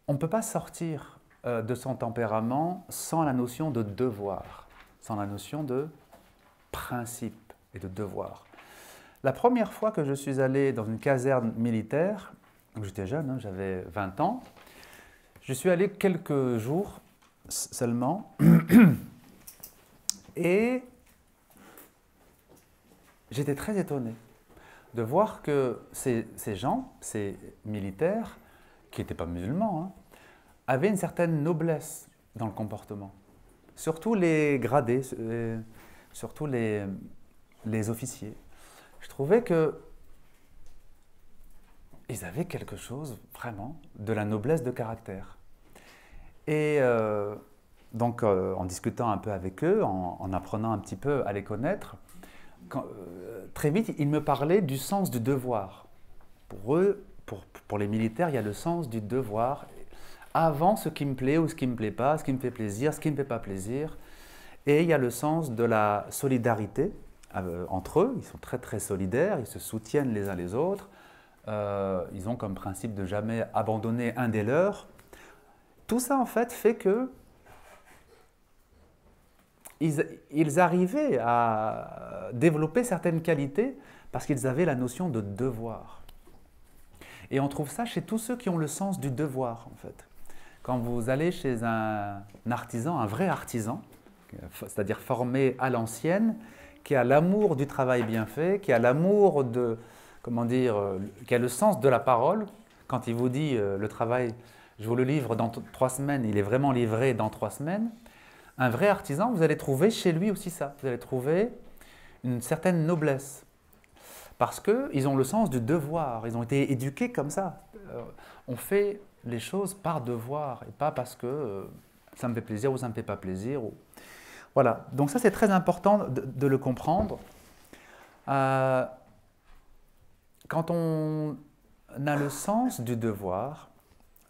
On ne peut pas sortir de son tempérament sans la notion de devoir, sans la notion de principe et de devoir. La première fois que je suis allé dans une caserne militaire, j'étais jeune, j'avais 20 ans, je suis allé quelques jours seulement. Et j'étais très étonné de voir que ces gens, ces militaires, qui n'étaient pas musulmans, hein, avaient une certaine noblesse dans le comportement. Surtout les gradés, surtout les officiers. Je trouvais que ils avaient quelque chose, vraiment, de la noblesse de caractère. Et donc, en discutant un peu avec eux, en apprenant un petit peu à les connaître, très vite, ils me parlaient du sens du devoir. Pour eux, pour les militaires, il y a le sens du devoir, avant ce qui me plaît ou ce qui ne me plaît pas, ce qui me fait plaisir, ce qui ne me fait pas plaisir. Et il y a le sens de la solidarité entre eux. Ils sont très très solidaires, ils se soutiennent les uns les autres. Ils ont comme principe de jamais abandonner un des leurs. Tout ça en fait fait que ils arrivaient à développer certaines qualités parce qu'ils avaient la notion de devoir. Et on trouve ça chez tous ceux qui ont le sens du devoir en fait. Quand vous allez chez un artisan, un vrai artisan, c'est-à-dire formé à l'ancienne, qui a l'amour du travail bien fait, qui a l'amour de, comment dire, qui a le sens de la parole, quand il vous dit le travail, je vous le livre dans 3 semaines, il est vraiment livré dans 3 semaines, un vrai artisan, vous allez trouver chez lui aussi ça, vous allez trouver une certaine noblesse. Parce qu'ils ont le sens du devoir, ils ont été éduqués comme ça. On fait les choses par devoir et pas parce que ça me fait plaisir ou ça ne me fait pas plaisir. Voilà, donc ça c'est très important de le comprendre. Quand on a le sens du devoir,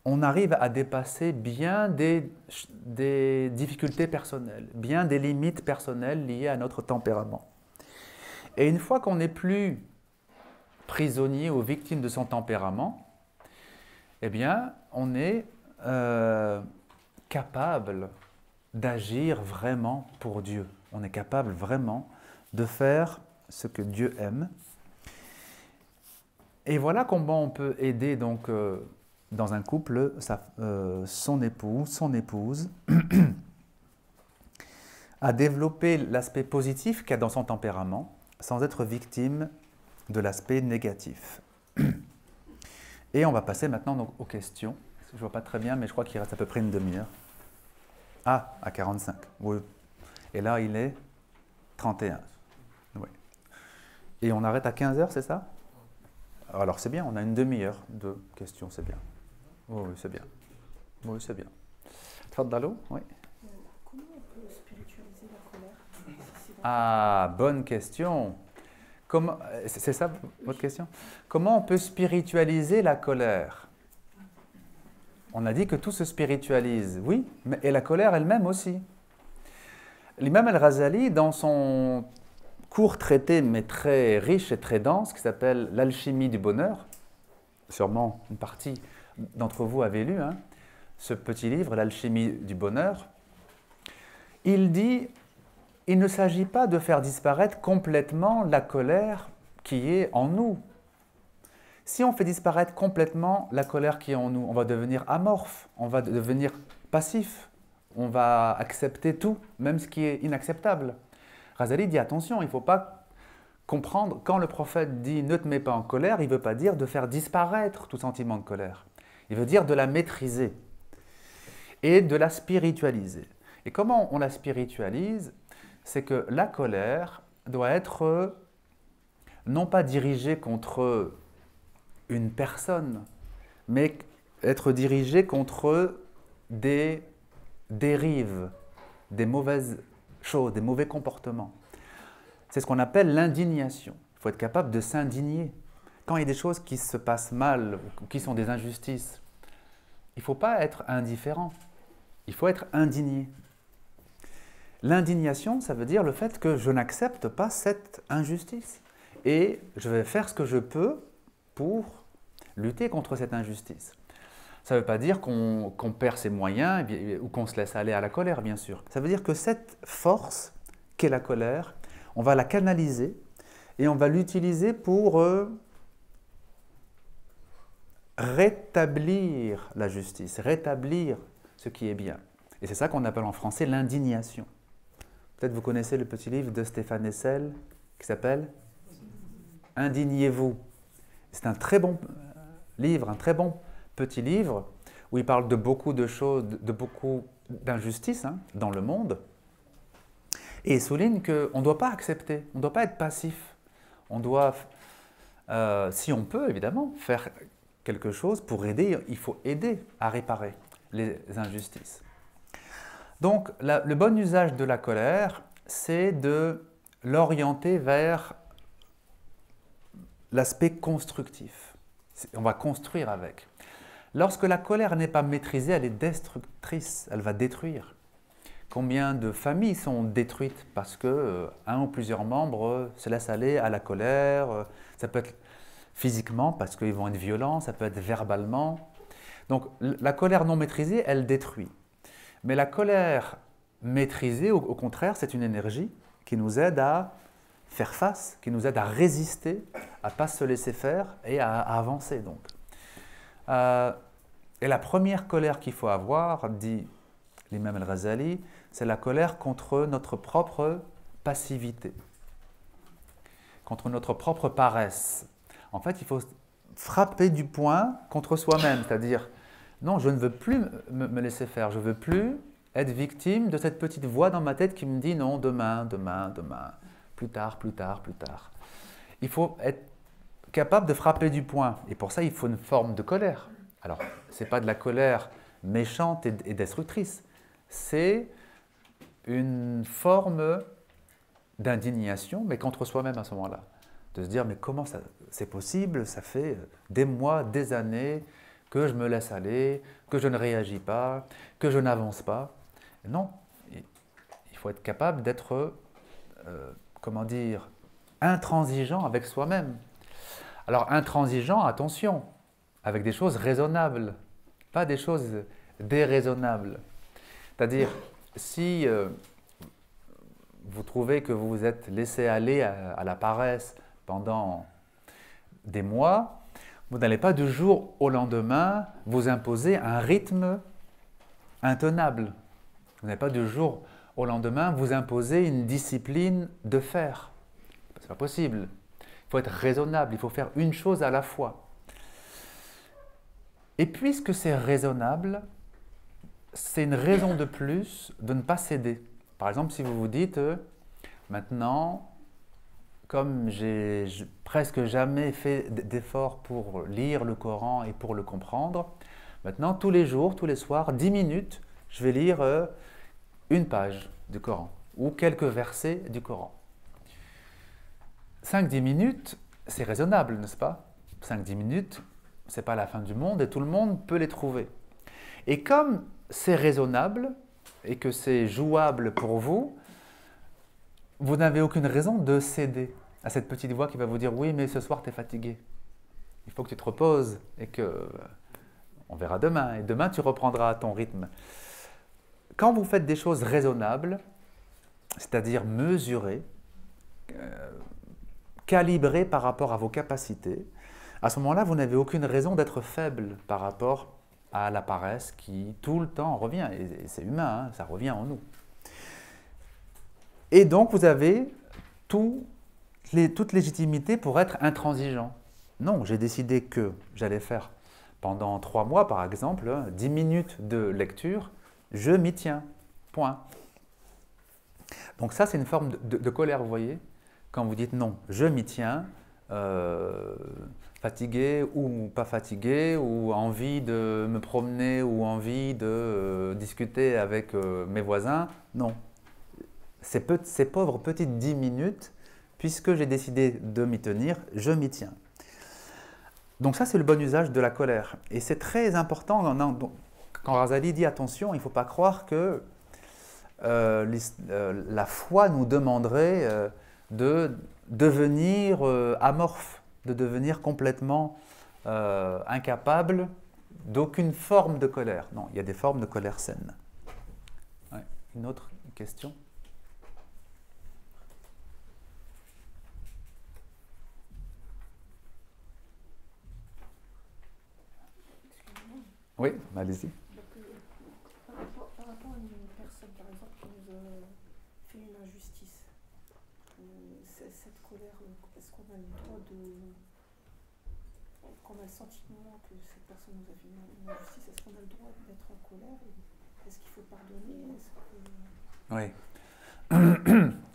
on arrive à dépasser bien des difficultés personnelles, bien des limites personnelles liées à notre tempérament. Et une fois qu'on n'est plus prisonnier ou victime de son tempérament, eh bien, on est capable d'agir vraiment pour Dieu. On est capable vraiment de faire ce que Dieu aime. Et voilà comment on peut aider donc dans un couple son époux, son épouse à développer l'aspect positif qu'il y a dans son tempérament sans être victime de l'aspect négatif. Et on va passer maintenant donc aux questions. Je ne vois pas très bien, mais je crois qu'il reste à peu près une demi-heure. Ah, à 45, oui. Et là, il est 31. Oui. Et on arrête à 15 heures, c'est ça? Alors c'est bien, on a une demi-heure de questions, c'est bien. Oui, oui, c'est bien. Oui, c'est bien. Tfaddalou, oui. Comment on peut spiritualiser la colère? Ah, bonne question. C'est ça votre question? Comment on peut spiritualiser la colère? On a dit que tout se spiritualise, oui, et la colère elle-même aussi. L'imam al-Ghazali, dans son court traité, mais très riche et très dense, qui s'appelle L'alchimie du bonheur, sûrement une partie d'entre vous avez lu ce petit livre, L'alchimie du bonheur, il dit: il ne s'agit pas de faire disparaître complètement la colère qui est en nous. Si on fait disparaître complètement la colère qui est en nous, on va devenir amorphe, on va devenir passif, on va accepter tout, même ce qui est inacceptable. Ghazali dit attention, il ne faut pas comprendre, quand le prophète dit ne te mets pas en colère, il ne veut pas dire de faire disparaître tout sentiment de colère. Il veut dire de la maîtriser et de la spiritualiser. Et comment on la spiritualise? C'est que la colère doit être non pas dirigée contre une personne, mais être dirigée contre des dérives, des mauvaises choses, des mauvais comportements. C'est ce qu'on appelle l'indignation. Il faut être capable de s'indigner. Quand il y a des choses qui se passent mal, ou qui sont des injustices, il ne faut pas être indifférent, il faut être indigné. L'indignation, ça veut dire le fait que je n'accepte pas cette injustice et je vais faire ce que je peux pour lutter contre cette injustice. Ça ne veut pas dire qu'on perd ses moyens ou qu'on se laisse aller à la colère, bien sûr. Ça veut dire que cette force qu'est la colère, on va la canaliser et on va l'utiliser pour rétablir la justice, rétablir ce qui est bien. Et c'est ça qu'on appelle en français l'indignation. Peut-être vous connaissez le petit livre de Stéphane Hessel qui s'appelle « Indignez-vous ». C'est un très bon livre, un très bon petit livre où il parle de beaucoup de choses, de beaucoup d'injustices dans le monde. Et il souligne qu'on ne doit pas accepter, on ne doit pas être passif. On doit, si on peut évidemment, faire quelque chose pour aider, il faut aider à réparer les injustices. Donc le bon usage de la colère, c'est de l'orienter vers l'aspect constructif. On va construire avec. Lorsque la colère n'est pas maîtrisée, elle est destructrice, elle va détruire. Combien de familles sont détruites parce que un ou plusieurs membres se laissent aller à la colère, ça peut être physiquement parce qu'ils vont être violents, ça peut être verbalement. Donc la colère non maîtrisée, elle détruit. Mais la colère maîtrisée, au contraire, c'est une énergie qui nous aide à faire face, qui nous aide à résister, à ne pas se laisser faire et à avancer. Donc. Et la première colère qu'il faut avoir, dit l'imam al-Ghazali, c'est la colère contre notre propre passivité, contre notre propre paresse. En fait, il faut frapper du poing contre soi-même, c'est-à-dire, non, je ne veux plus me laisser faire, je ne veux plus être victime de cette petite voix dans ma tête qui me dit non, demain, demain, demain, plus tard, plus tard, plus tard. Il faut être capable de frapper du poing, et pour ça, il faut une forme de colère. Alors, ce n'est pas de la colère méchante et destructrice, c'est une forme d'indignation, mais contre soi-même à ce moment-là. De se dire, mais comment c'est possible? Ça fait des mois, des années que je me laisse aller, que je ne réagis pas, que je n'avance pas. Non, il faut être capable d'être, comment dire, intransigeant avec soi-même. Alors, intransigeant, attention, avec des choses raisonnables, pas des choses déraisonnables. C'est-à-dire, si vous trouvez que vous vous êtes laissé aller à la paresse pendant des mois, vous n'allez pas du jour au lendemain vous imposer un rythme intenable. Vous n'allez pas du jour au lendemain vous imposer une discipline de fer. Ce n'est pas possible. Il faut être raisonnable, il faut faire une chose à la fois. Et puisque c'est raisonnable, c'est une raison de plus de ne pas céder. Par exemple, si vous vous dites, maintenant, comme j'ai presque jamais fait d'effort pour lire le Coran et pour le comprendre, maintenant, tous les jours, tous les soirs, 10 minutes, je vais lire une page du Coran ou quelques versets du Coran. 5-10 minutes, c'est raisonnable, n'est-ce pas? 5-10 minutes, ce n'est pas la fin du monde et tout le monde peut les trouver. Et comme c'est raisonnable et que c'est jouable pour vous, vous n'avez aucune raison de céder à cette petite voix qui va vous dire « Oui, mais ce soir, tu es fatigué. Il faut que tu te reposes et que on verra demain. Et demain, tu reprendras ton rythme. » Quand vous faites des choses raisonnables, c'est-à-dire mesurées, calibrées par rapport à vos capacités, à ce moment-là, vous n'avez aucune raison d'être faible par rapport à la paresse qui tout le temps revient. Et c'est humain, hein, ça revient en nous. Et donc, vous avez toute légitimité pour être intransigeant. Non, j'ai décidé que j'allais faire pendant 3 mois, par exemple, 10 minutes de lecture, je m'y tiens. Point. Donc ça, c'est une forme de colère, vous voyez. Quand vous dites non, je m'y tiens, fatigué ou pas fatigué, ou envie de me promener, ou envie de discuter avec mes voisins, non. Ces pauvres petites 10 minutes, puisque j'ai décidé de m'y tenir, je m'y tiens. Donc ça, c'est le bon usage de la colère. Et c'est très important, quand Ghazali dit attention, il ne faut pas croire que la foi nous demanderait de devenir amorphe, de devenir complètement incapable d'aucune forme de colère. Non, il y a des formes de colère saine. Ouais. Une autre question ? Oui, allez-y. Par rapport à une cette colère, est-ce qu'on a le droit de... Quand on a le sentiment que cette personne nous a fait une injustice, est-ce qu'on a le droit d'être en colère? Est-ce qu'il faut pardonner? Oui.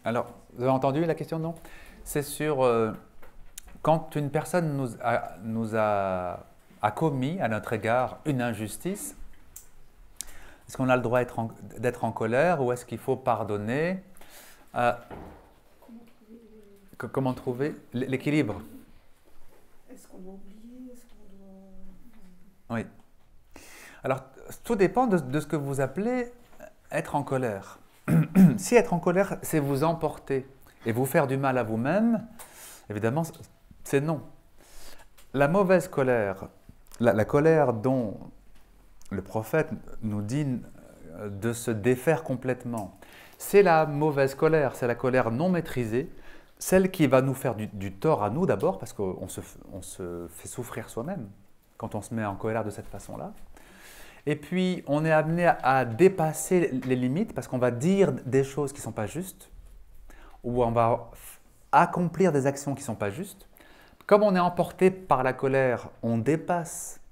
Alors, vous avez entendu la question, non? C'est sur quand une personne nous a commis à notre égard une injustice, est-ce qu'on a le droit d'être en colère ou est-ce qu'il faut pardonner? Comment trouver l'équilibre? Est-ce qu'on doit oublier? Est-ce qu'on doit... Oui. Alors, tout dépend de ce que vous appelez être en colère. Si être en colère, c'est vous emporter et vous faire du mal à vous-même, évidemment, c'est non. La mauvaise colère, la colère dont le prophète nous dit de se défaire complètement, c'est la mauvaise colère, c'est la colère non maîtrisée, celle qui va nous faire du tort à nous d'abord, parce qu'on se fait souffrir soi-même quand on se met en colère de cette façon-là. Et puis, on est amené à dépasser les limites parce qu'on va dire des choses qui ne sont pas justes ou on va accomplir des actions qui ne sont pas justes. Comme on est emporté par la colère, on dépasse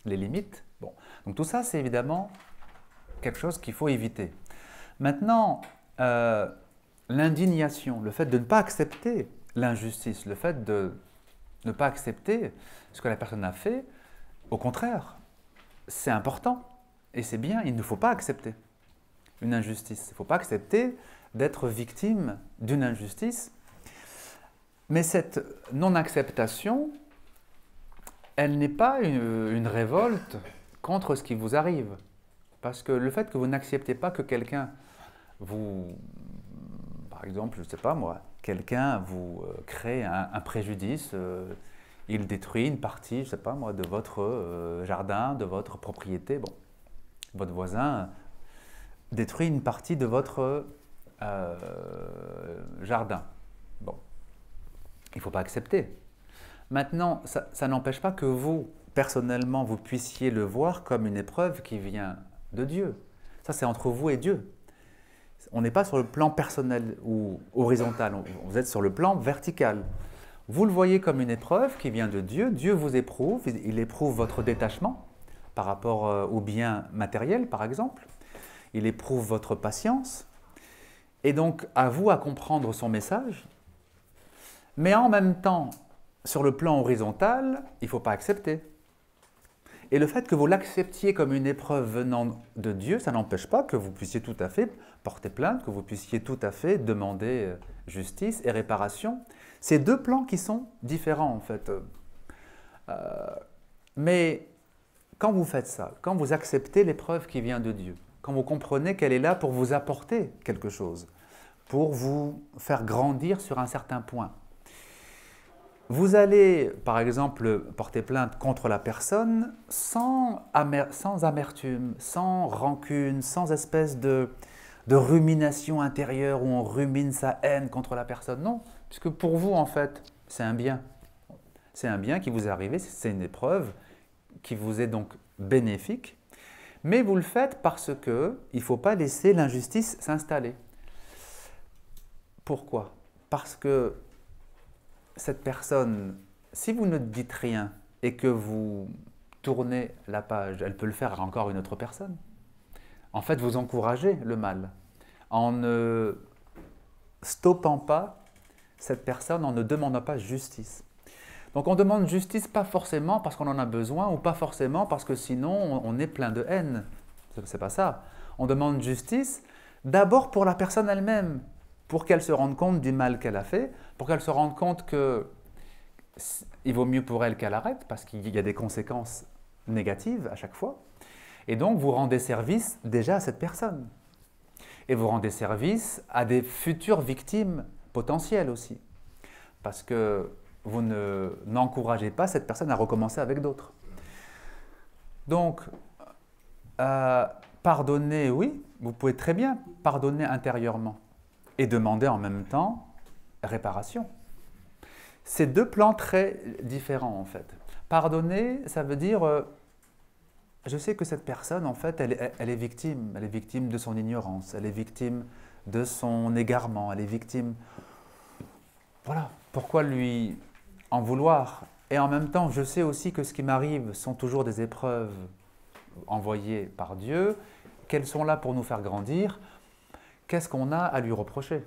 les limites. Bon. Donc tout ça, c'est évidemment quelque chose qu'il faut éviter. Maintenant, l'indignation, le fait de ne pas accepter l'injustice, le fait de ne pas accepter ce que la personne a fait, au contraire, c'est important et c'est bien, il ne faut pas accepter une injustice. Il ne faut pas accepter d'être victime d'une injustice. Mais cette non-acceptation, elle n'est pas une révolte contre ce qui vous arrive. Parce que le fait que vous n'acceptez pas que quelqu'un vous... Par exemple, je ne sais pas moi, quelqu'un vous crée un préjudice, il détruit une partie, je ne sais pas moi, de votre jardin, de votre propriété. Bon, votre voisin détruit une partie de votre jardin. Bon, il ne faut pas accepter. Maintenant, ça n'empêche pas que vous, personnellement, vous puissiez le voir comme une épreuve qui vient de Dieu. Ça, c'est entre vous et Dieu. On n'est pas sur le plan personnel ou horizontal, vous êtes sur le plan vertical. Vous le voyez comme une épreuve qui vient de Dieu. Dieu vous éprouve, il éprouve votre détachement par rapport aux biens matériels, par exemple. Il éprouve votre patience. Et donc, à vous à comprendre son message. Mais en même temps, sur le plan horizontal, il ne faut pas accepter. Et le fait que vous l'acceptiez comme une épreuve venant de Dieu, ça n'empêche pas que vous puissiez tout à fait porter plainte, que vous puissiez tout à fait demander justice et réparation. C'est deux plans qui sont différents en fait. Mais quand vous faites ça, quand vous acceptez l'épreuve qui vient de Dieu, quand vous comprenez qu'elle est là pour vous apporter quelque chose, pour vous faire grandir sur un certain point, vous allez, par exemple, porter plainte contre la personne sans amertume, sans rancune, sans espèce de rumination intérieure où on rumine sa haine contre la personne. Non, puisque pour vous, en fait, c'est un bien. C'est un bien qui vous est arrivé, c'est une épreuve qui vous est donc bénéfique. Mais vous le faites parce qu'il ne faut pas laisser l'injustice s'installer. Pourquoi? Parce que cette personne, si vous ne dites rien et que vous tournez la page, elle peut le faire à encore une autre personne. En fait, vous encouragez le mal en ne stoppant pas cette personne, en ne demandant pas justice. Donc on demande justice pas forcément parce qu'on en a besoin ou pas forcément parce que sinon on est plein de haine. C'est pas ça. On demande justice d'abord pour la personne elle-même, pour qu'elle se rende compte du mal qu'elle a fait, pour qu'elle se rende compte qu'il vaut mieux pour elle qu'elle arrête, parce qu'il y a des conséquences négatives à chaque fois. Et donc, vous rendez service déjà à cette personne. Et vous rendez service à des futures victimes potentielles aussi. Parce que vous n'encouragez pas cette personne à recommencer avec d'autres. Donc, pardonner, oui, vous pouvez très bien pardonner intérieurement. Et demander en même temps réparation. C'est deux plans très différents en fait. Pardonner, ça veut dire, je sais que cette personne en fait, elle est victime de son ignorance, elle est victime de son égarement, elle est victime voilà, pourquoi lui en vouloir? Et en même temps, je sais aussi que ce qui m'arrive sont toujours des épreuves envoyées par Dieu, qu'elles sont là pour nous faire grandir. Qu'est-ce qu'on a à lui reprocher,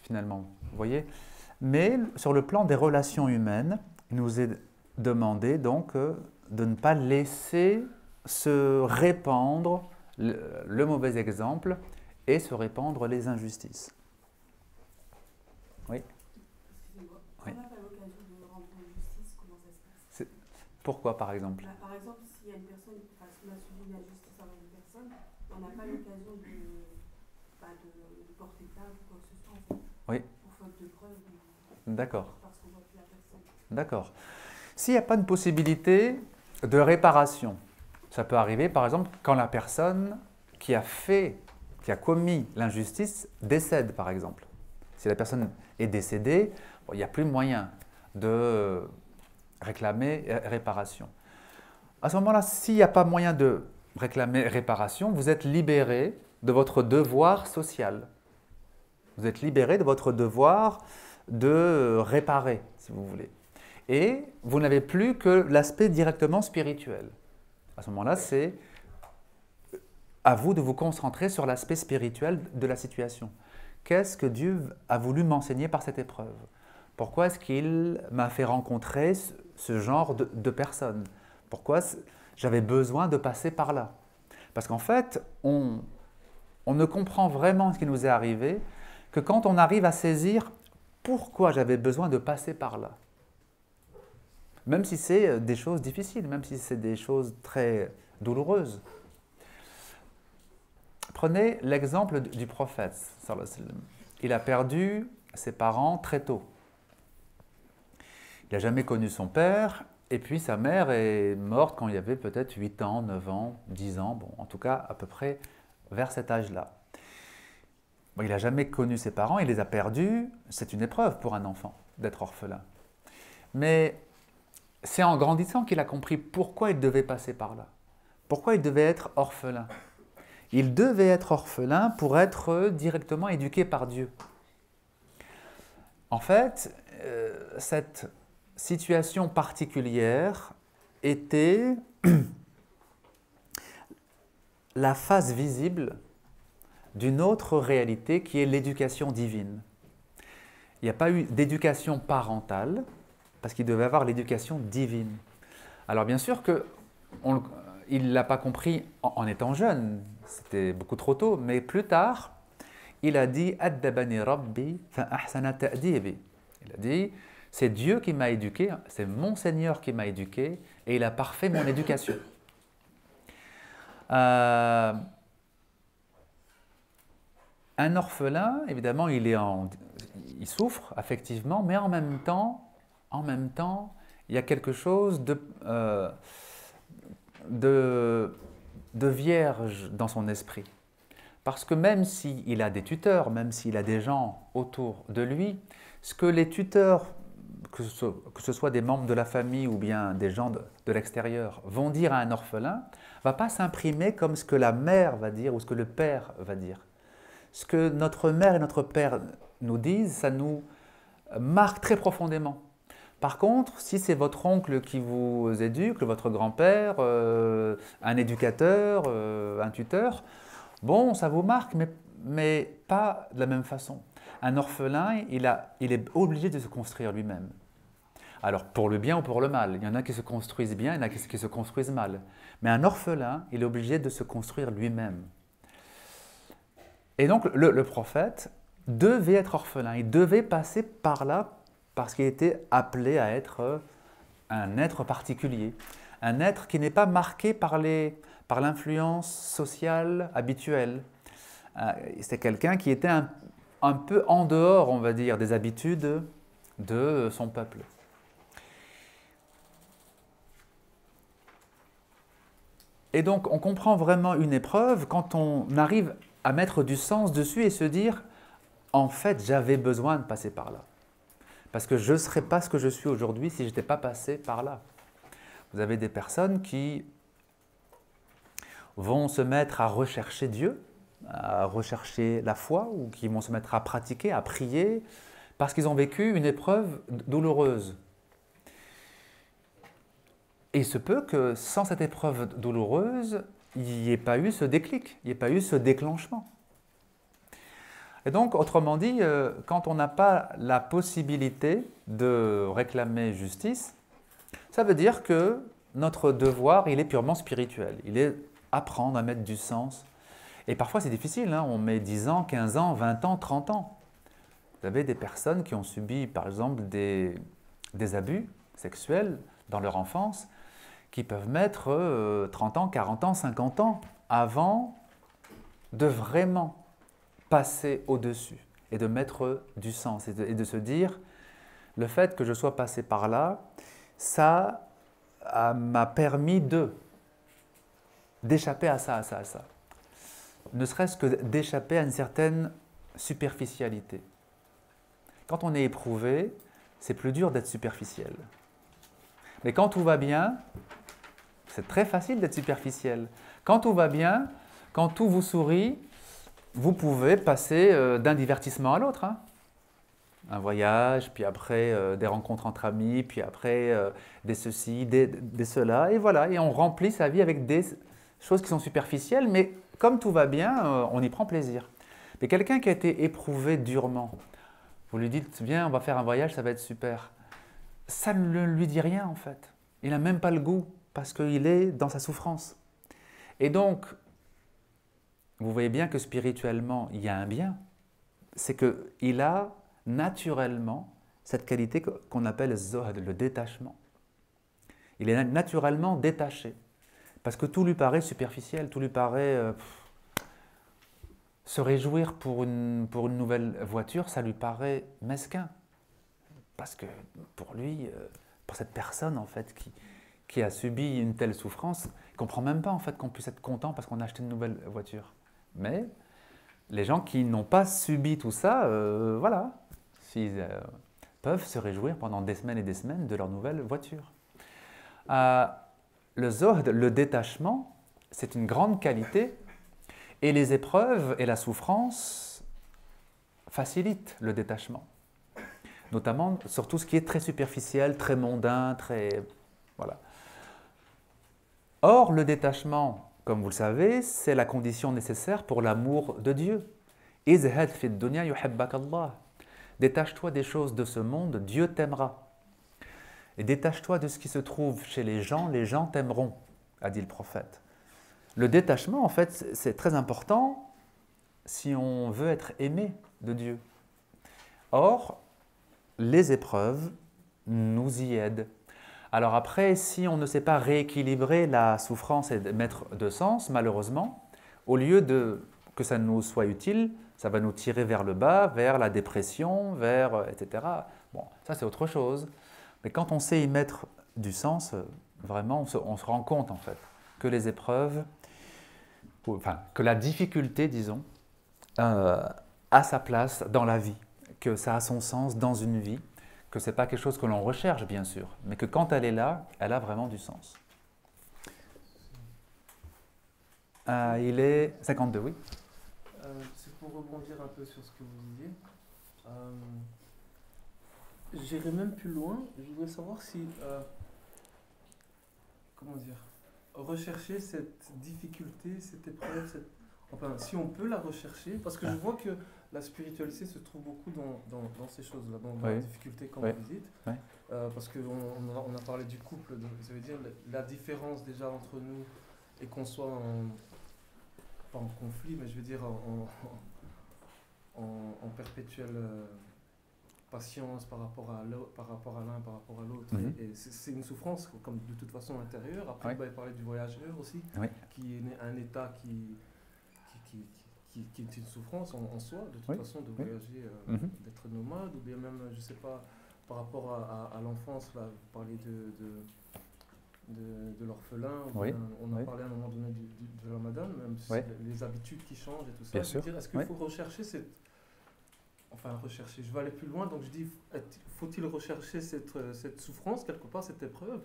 finalement? Vous voyez? Mais sur le plan des relations humaines, il nous est demandé donc de ne pas laisser se répandre le mauvais exemple et se répandre les injustices. Oui. Excusez-moi, Oui. on n'a pas l'occasion de rendre justice, comment ça se passe? Pourquoi, par exemple? Par exemple, s'il y a une personne, enfin, si on a subi une injustice envers une personne, on n'a pas l'occasion de porter plainte ou quoi que ce soit, en fait, Oui. pour faute de preuve. D'accord. Parce qu'on voit que la personne. D'accord. S'il n'y a pas de possibilité de réparation, ça peut arriver, par exemple, quand la personne qui a commis l'injustice décède, par exemple. Si la personne est décédée, bon, il n'y a plus moyen de réclamer réparation. À ce moment-là, s'il n'y a pas moyen de réclamer réparation, vous êtes libéré de votre devoir social. Vous êtes libéré de votre devoir de réparer, si vous voulez. Et vous n'avez plus que l'aspect directement spirituel. À ce moment-là, c'est à vous de vous concentrer sur l'aspect spirituel de la situation. Qu'est-ce que Dieu a voulu m'enseigner par cette épreuve? Pourquoi est-ce qu'il m'a fait rencontrer ce genre de personnes? Pourquoi j'avais besoin de passer par là? Parce qu'en fait, on ne comprend vraiment ce qui nous est arrivé que quand on arrive à saisir pourquoi j'avais besoin de passer par là. Même si c'est des choses difficiles, même si c'est des choses très douloureuses. Prenez l'exemple du prophète. Il a perdu ses parents très tôt. Il n'a jamais connu son père, et puis sa mère est morte quand il avait peut-être 8 ans, 9 ans, 10 ans, bon, en tout cas à peu près vers cet âge-là. Bon, il n'a jamais connu ses parents, il les a perdus, c'est une épreuve pour un enfant d'être orphelin. Mais c'est en grandissant qu'il a compris pourquoi il devait passer par là, pourquoi il devait être orphelin. Il devait être orphelin pour être directement éduqué par Dieu. En fait, cette situation particulière était la face visible d'une autre réalité qui est l'éducation divine. Il n'y a pas eu d'éducation parentale parce qu'il devait avoir l'éducation divine. Alors bien sûr qu'il ne l'a pas compris en étant jeune, c'était beaucoup trop tôt, mais plus tard, il a dit « Addabani Rabbi fa ahsana ta'dibi ». Il a dit « C'est Dieu qui m'a éduqué, c'est mon Seigneur qui m'a éduqué et il a parfait mon éducation ». Un orphelin, évidemment, il souffre affectivement, mais en même temps, il y a quelque chose de vierge dans son esprit. Parce que même s'il a des tuteurs, même s'il a des gens autour de lui, ce que les tuteurs, que ce soit des membres de la famille ou bien des gens de l'extérieur, vont dire à un orphelin, ne va pas s'imprimer comme ce que la mère va dire ou ce que le père va dire. Ce que notre mère et notre père nous disent, ça nous marque très profondément. Par contre, si c'est votre oncle qui vous éduque, votre grand-père, un éducateur, un tuteur, bon, ça vous marque, mais pas de la même façon. Un orphelin, il est obligé de se construire lui-même. Alors, pour le bien ou pour le mal. Il y en a qui se construisent bien, il y en a qui se construisent mal. Mais un orphelin, il est obligé de se construire lui-même. Et donc, le prophète devait être orphelin. Il devait passer par là parce qu'il était appelé à être un être particulier. Un être qui n'est pas marqué par l'influence sociale habituelle. C'est quelqu'un qui était un peu en dehors, on va dire, des habitudes de son peuple. Et donc, on comprend vraiment une épreuve quand on arrive à mettre du sens dessus et se dire « En fait, j'avais besoin de passer par là. Parce que je ne serais pas ce que je suis aujourd'hui si je n'étais pas passé par là. » Vous avez des personnes qui vont se mettre à rechercher Dieu, à rechercher la foi, ou qui vont se mettre à pratiquer, à prier, parce qu'ils ont vécu une épreuve douloureuse. Et il se peut que sans cette épreuve douloureuse, il n'y ait pas eu ce déclic, il n'y ait pas eu ce déclenchement. Et donc, autrement dit, quand on n'a pas la possibilité de réclamer justice, ça veut dire que notre devoir, il est purement spirituel. Il est apprendre à mettre du sens. Et parfois, c'est difficile, hein, on met 10 ans, 15 ans, 20 ans, 30 ans. Vous avez des personnes qui ont subi, par exemple, des abus sexuels dans leur enfance, qui peuvent mettre 30 ans, 40 ans, 50 ans avant de vraiment passer au-dessus et de mettre du sens et de se dire, le fait que je sois passé par là, ça m'a permis d'échapper à ça, à ça, à ça. Ne serait-ce que d'échapper à une certaine superficialité. Quand on est éprouvé, c'est plus dur d'être superficiel. Mais quand tout va bien, c'est très facile d'être superficiel. Quand tout va bien, quand tout vous sourit, vous pouvez passer d'un divertissement à l'autre. Hein. Un voyage, puis après des rencontres entre amis, puis après des ceci, des cela, et voilà. Et on remplit sa vie avec des choses qui sont superficielles, mais comme tout va bien, on y prend plaisir. Mais quelqu'un qui a été éprouvé durement, vous lui dites, viens, on va faire un voyage, ça va être super. Ça ne lui dit rien en fait. Il n'a même pas le goût, parce qu'il est dans sa souffrance. Et donc, vous voyez bien que spirituellement, il y a un bien. C'est qu'il a naturellement cette qualité qu'on appelle zohd, le détachement. Il est naturellement détaché. Parce que tout lui paraît superficiel, tout lui paraît... se réjouir pour une nouvelle voiture, ça lui paraît mesquin. Parce que pour lui, pour cette personne en fait qui a subi une telle souffrance, il ne comprend même pas en fait qu'on puisse être content parce qu'on a acheté une nouvelle voiture. Mais les gens qui n'ont pas subi tout ça, voilà, ils peuvent se réjouir pendant des semaines et des semaines de leur nouvelle voiture. Le zohd, le détachement, c'est une grande qualité et les épreuves et la souffrance facilitent le détachement. Notamment sur tout ce qui est très superficiel, très mondain, très... Voilà. Or, le détachement, comme vous le savez, c'est la condition nécessaire pour l'amour de Dieu. Izhad fi dunya yuhibbak Allah. Détache-toi des choses de ce monde, Dieu t'aimera. Et détache-toi de ce qui se trouve chez les gens t'aimeront, a dit le prophète. Le détachement, en fait, c'est très important si on veut être aimé de Dieu. Or, les épreuves nous y aident. Alors après, si on ne sait pas rééquilibrer la souffrance et mettre de sens, malheureusement, au lieu que ça nous soit utile, ça va nous tirer vers le bas, vers la dépression, vers etc. Bon, ça c'est autre chose. Mais quand on sait y mettre du sens, vraiment, on se rend compte en fait que les épreuves, enfin, que la difficulté, disons, a sa place dans la vie, que ça a son sens dans une vie, que ce n'est pas quelque chose que l'on recherche, bien sûr, mais que quand elle est là, elle a vraiment du sens. Il est 52, oui. C'est pour rebondir un peu sur ce que vous disiez. J'irai même plus loin. Je voudrais savoir si, comment dire, rechercher cette difficulté, cette épreuve, enfin, si on peut la rechercher, parce que je vois que la spiritualité se trouve beaucoup dans ces choses-là, dans la difficulté, comme vous dites. Oui. Parce qu'on a parlé du couple, donc ça veut dire la différence déjà entre nous et qu'on soit pas en conflit, mais je veux dire en perpétuelle patience par rapport à l'un, par rapport à l'autre. Mm-hmm. Et c'est une souffrance, comme de toute façon intérieure. Après, il parlait du voyageur aussi, qui est un état qui est une souffrance en soi, de toute façon, de voyager, d'être nomade, ou bien même, je ne sais pas, par rapport à l'enfance, là, vous parlez de l'orphelin, on a parlé à un moment donné de la madame, même si les habitudes qui changent et tout ça. Est-ce qu'il faut rechercher rechercher, je vais aller plus loin, donc je dis, faut-il rechercher cette souffrance, quelque part, cette épreuve,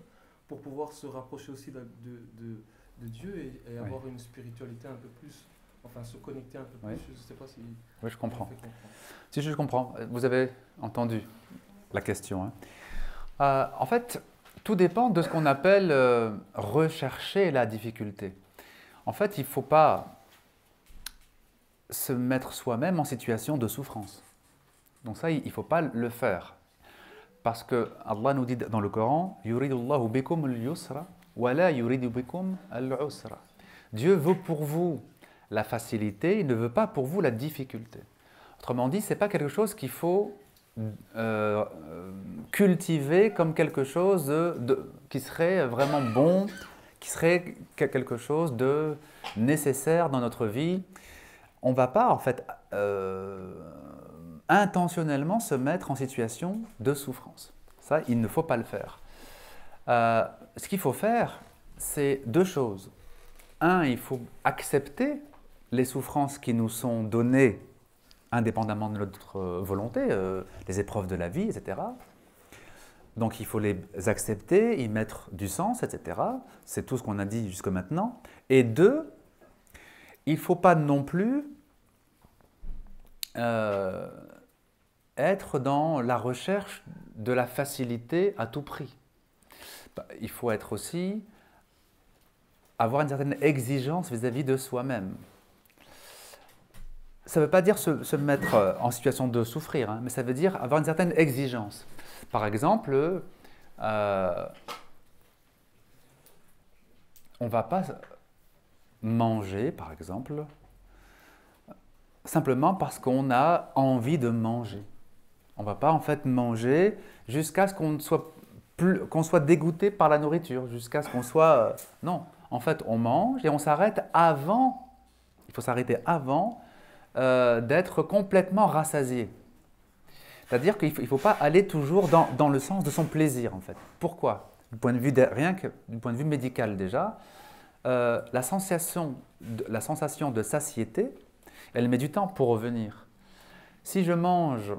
pour pouvoir se rapprocher aussi de Dieu et avoir une spiritualité un peu plus enfin se connecter un peu plus. Je ne sais pas si... Oui, je comprends. Si, je comprends. Vous avez entendu la question. Hein. En fait, tout dépend de ce qu'on appelle rechercher la difficulté. En fait, il ne faut pas se mettre soi-même en situation de souffrance. Donc ça, il ne faut pas le faire. Parce que Allah nous dit dans le Coran, yuridullahu bikum al-yusra wa la yuridu bikum al-usra. Dieu veut pour vous la facilité, il ne veut pas pour vous la difficulté. Autrement dit, ce n'est pas quelque chose qu'il faut cultiver comme quelque chose qui serait vraiment bon, qui serait quelque chose de nécessaire dans notre vie. On ne va pas en fait intentionnellement se mettre en situation de souffrance. Ça, il ne faut pas le faire. Ce qu'il faut faire, c'est deux choses. Un, il faut accepter les souffrances qui nous sont données indépendamment de notre volonté, les épreuves de la vie, etc. Donc il faut les accepter, y mettre du sens, etc. C'est tout ce qu'on a dit jusque maintenant. Et deux, il ne faut pas non plus être dans la recherche de la facilité à tout prix. Il faut être aussi avoir une certaine exigence vis-à-vis de soi-même. Ça ne veut pas dire se mettre en situation de souffrir, hein, mais ça veut dire avoir une certaine exigence. Par exemple, on ne va pas manger, par exemple, simplement parce qu'on a envie de manger. On ne va pas en fait manger jusqu'à ce qu'on soit dégoûté par la nourriture, jusqu'à ce qu'on soit... non, en fait on mange et on s'arrête avant, il faut s'arrêter avant d'être complètement rassasié. C'est-à-dire qu'il ne faut pas aller toujours dans le sens de son plaisir en fait. Pourquoi? Rien que du point de vue médical déjà, la sensation de satiété, elle met du temps pour revenir. Si je mange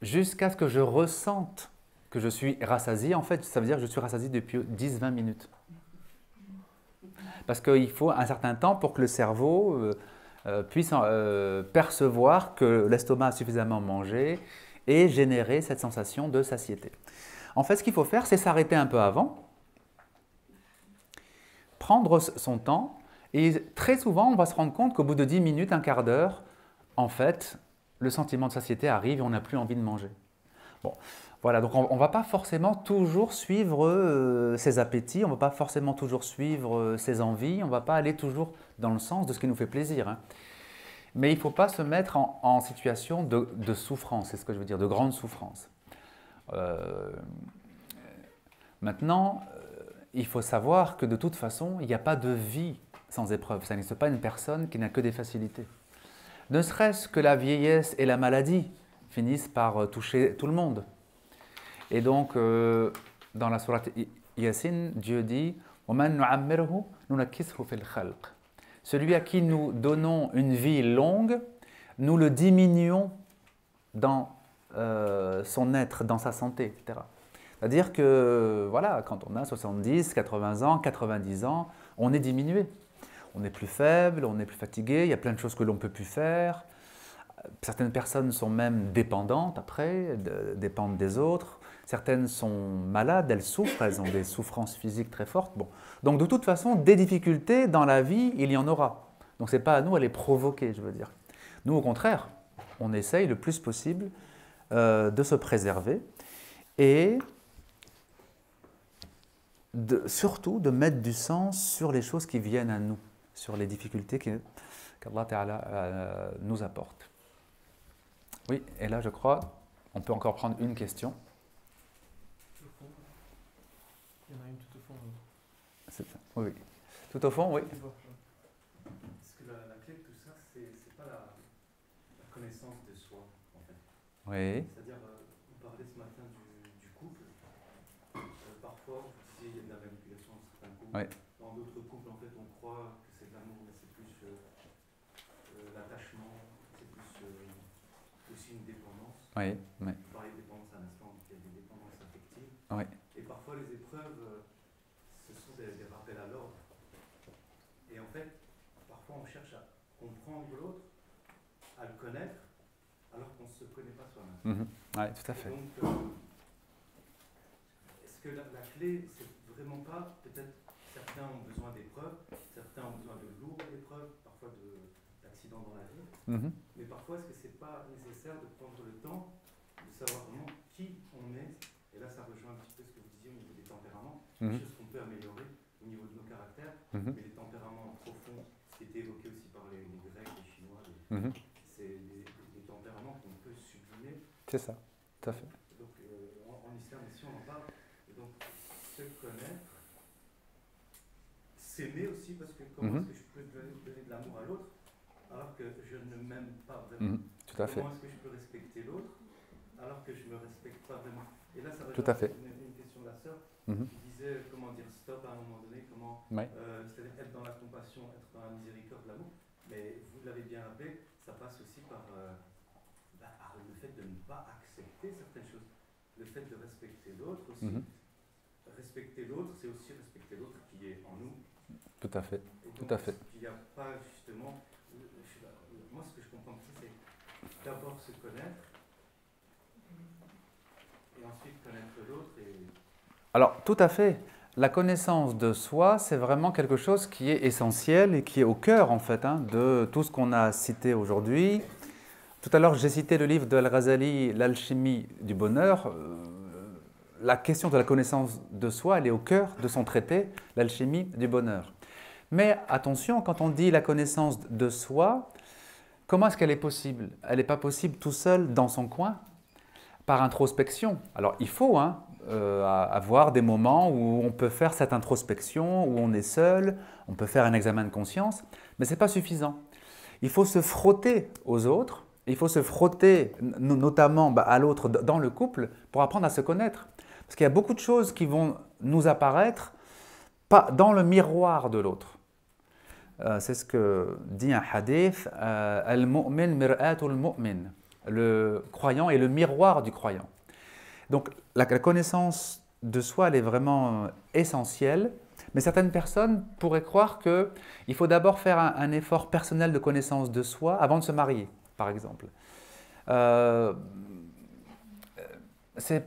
jusqu'à ce que je ressente que je suis rassasié, en fait, ça veut dire que je suis rassasié depuis 10-20 minutes. Parce qu'il faut un certain temps pour que le cerveau puisse percevoir que l'estomac a suffisamment mangé et générer cette sensation de satiété. En fait, ce qu'il faut faire, c'est s'arrêter un peu avant, prendre son temps, et très souvent, on va se rendre compte qu'au bout de 10 minutes, un quart d'heure, en fait, le sentiment de satiété arrive et on n'a plus envie de manger. Bon, voilà, donc on ne va pas forcément toujours suivre ses appétits, on ne va pas forcément toujours suivre ses envies, on ne va pas aller toujours dans le sens de ce qui nous fait plaisir. Hein. Mais il ne faut pas se mettre en situation de souffrance, c'est ce que je veux dire, de grande souffrance. Maintenant, il faut savoir que de toute façon, il n'y a pas de vie sans épreuve. Ça n'existe pas une personne qui n'a que des facilités. Ne serait-ce que la vieillesse et la maladie finissent par toucher tout le monde. Et donc, dans la sourate Yasin, Dieu dit « وَمَنْ نُعَمِّرْهُ نُنَكِّسْهُ فِي الْخَلْقِ » Celui à qui nous donnons une vie longue, nous le diminuons dans son être, dans sa santé, etc. C'est-à-dire que, voilà, quand on a 70, 80 ans, 90 ans, on est diminué. On est plus faible, on est plus fatigué, il y a plein de choses que l'on ne peut plus faire. Certaines personnes sont même dépendantes après, dépendent des autres. Certaines sont malades, elles souffrent, elles ont des souffrances physiques très fortes. Bon. Donc de toute façon, des difficultés dans la vie, il y en aura. Donc ce n'est pas à nous à les provoquer, je veux dire. Nous, au contraire, on essaye le plus possible de se préserver et surtout de mettre du sens sur les choses qui viennent à nous, sur les difficultés qu'Allah Ta'ala nous apporte. Oui, et là je crois, on peut encore prendre une question. Il y en a une tout au fond. Oui, oui. Tout au fond, oui. Est-ce que la clé de tout ça, c'est pas la connaissance de soi, en fait? Oui. C'est-à-dire, on parlait ce matin du couple. Parfois, vous disiez, il y a de la manipulation dans certains couples. Oui. Dans d'autres couples, en fait, on croit que c'est de l'amour, mais c'est plus l'attachement, c'est plus aussi une dépendance. Oui, oui. Vous parliez de dépendance à l'instant, il y a des dépendances affectives. Oui. Et parfois, les épreuves, ce sont des rappels à l'ordre. Et en fait, parfois, apprendre l'autre à le connaître alors qu'on ne se connaît pas soi-même. Oui, tout à fait. Donc, est-ce que la clé, c'est vraiment pas, peut-être certains ont besoin d'épreuves, certains ont besoin de lourdes épreuves, parfois d'accidents dans la vie, mais parfois est-ce que c'est pas nécessaire de prendre le temps de savoir vraiment qui on est, et là ça rejoint un petit peu ce que vous disiez au niveau des tempéraments, des choses qu'on peut améliorer au niveau de nos caractères, mais les tempéraments profonds, ce qui était évoqué aussi par les Grecs, les Chinois, c'est des tempéraments qu'on peut sublimer. C'est ça, tout à fait. Donc en islam aussi on en parle, et donc se connaître, s'aimer aussi, parce que comment est-ce que je peux donner de l'amour à l'autre alors que je ne m'aime pas vraiment. Tout à fait. Comment est-ce que je peux respecter l'autre alors que je ne me respecte pas vraiment. Et là, ça va tout à fait. Une question de la sœur qui disait comment dire stop à un moment donné, comment c'est-à-dire être dans la compassion, être dans la miséricorde, l'amour. Mais vous l'avez bien rappelé, ça passe aussi par le fait de ne pas accepter certaines choses. Le fait de respecter l'autre aussi. Respecter l'autre, c'est aussi respecter l'autre qui est en nous. Tout à fait. Donc, tout à fait. Il n'y a pas justement. Moi, ce que je comprends ici, c'est d'abord se connaître et ensuite connaître l'autre. Alors, tout à fait. La connaissance de soi, c'est vraiment quelque chose qui est essentiel et qui est au cœur, en fait, de tout ce qu'on a cité aujourd'hui. Tout à l'heure, j'ai cité le livre de Al-Ghazali, L'alchimie du bonheur. La question de la connaissance de soi, elle est au cœur de son traité, L'alchimie du bonheur. Mais attention, quand on dit la connaissance de soi, comment est-ce qu'elle est possible? Elle n'est pas possible tout seul dans son coin, par introspection. Alors il faut avoir des moments où on peut faire cette introspection, où on est seul, on peut faire un examen de conscience, mais ce n'est pas suffisant. Il faut se frotter aux autres, il faut se frotter notamment à l'autre dans le couple pour apprendre à se connaître. Parce qu'il y a beaucoup de choses qui vont nous apparaître pas dans le miroir de l'autre. C'est ce que dit un hadith, Al-mu'min mir'atul mu'min. Le croyant est le miroir du croyant. Donc la connaissance de soi, elle est vraiment essentielle, mais certaines personnes pourraient croire qu'il faut d'abord faire un effort personnel de connaissance de soi avant de se marier, par exemple. C'est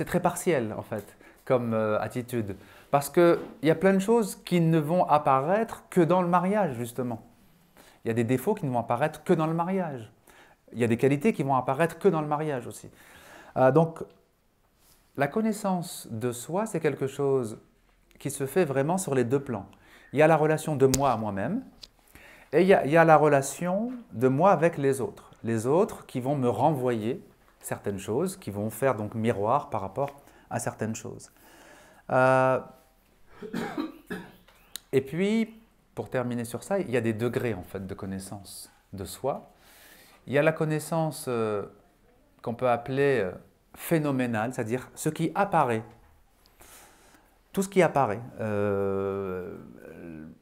très partiel, en fait, comme attitude. Parce qu'il y a plein de choses qui ne vont apparaître que dans le mariage, justement. Il y a des défauts qui ne vont apparaître que dans le mariage. Il y a des qualités qui vont apparaître que dans le mariage aussi. Donc, la connaissance de soi, c'est quelque chose qui se fait vraiment sur les deux plans. Il y a la relation de moi à moi-même et il y a la relation de moi avec les autres. Les autres qui vont me renvoyer certaines choses, qui vont faire donc miroir par rapport à certaines choses. Et puis, pour terminer sur ça, il y a des degrés en fait de connaissance de soi. Il y a la connaissance qu'on peut appeler phénoménale, c'est-à-dire ce qui apparaît. Tout ce qui apparaît.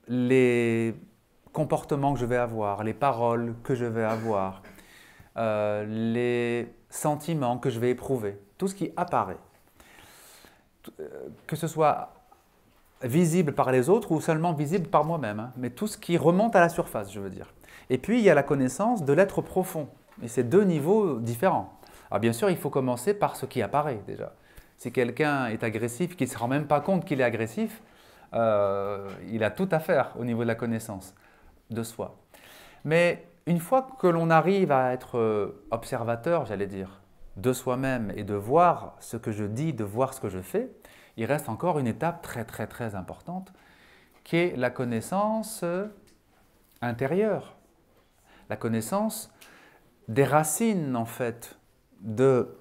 Les comportements que je vais avoir, les paroles que je vais avoir, les sentiments que je vais éprouver, tout ce qui apparaît. Que ce soit visible par les autres ou seulement visible par moi-même, mais tout ce qui remonte à la surface, je veux dire. Et puis, il y a la connaissance de l'être profond, et c'est deux niveaux différents. Alors bien sûr, il faut commencer par ce qui apparaît déjà. Si quelqu'un est agressif, qui ne se rend même pas compte qu'il est agressif, il a tout à faire au niveau de la connaissance de soi. Mais une fois que l'on arrive à être observateur, j'allais dire, de soi-même et de voir ce que je dis, de voir ce que je fais, il reste encore une étape très très très importante qui est la connaissance intérieure, la connaissance des racines en fait de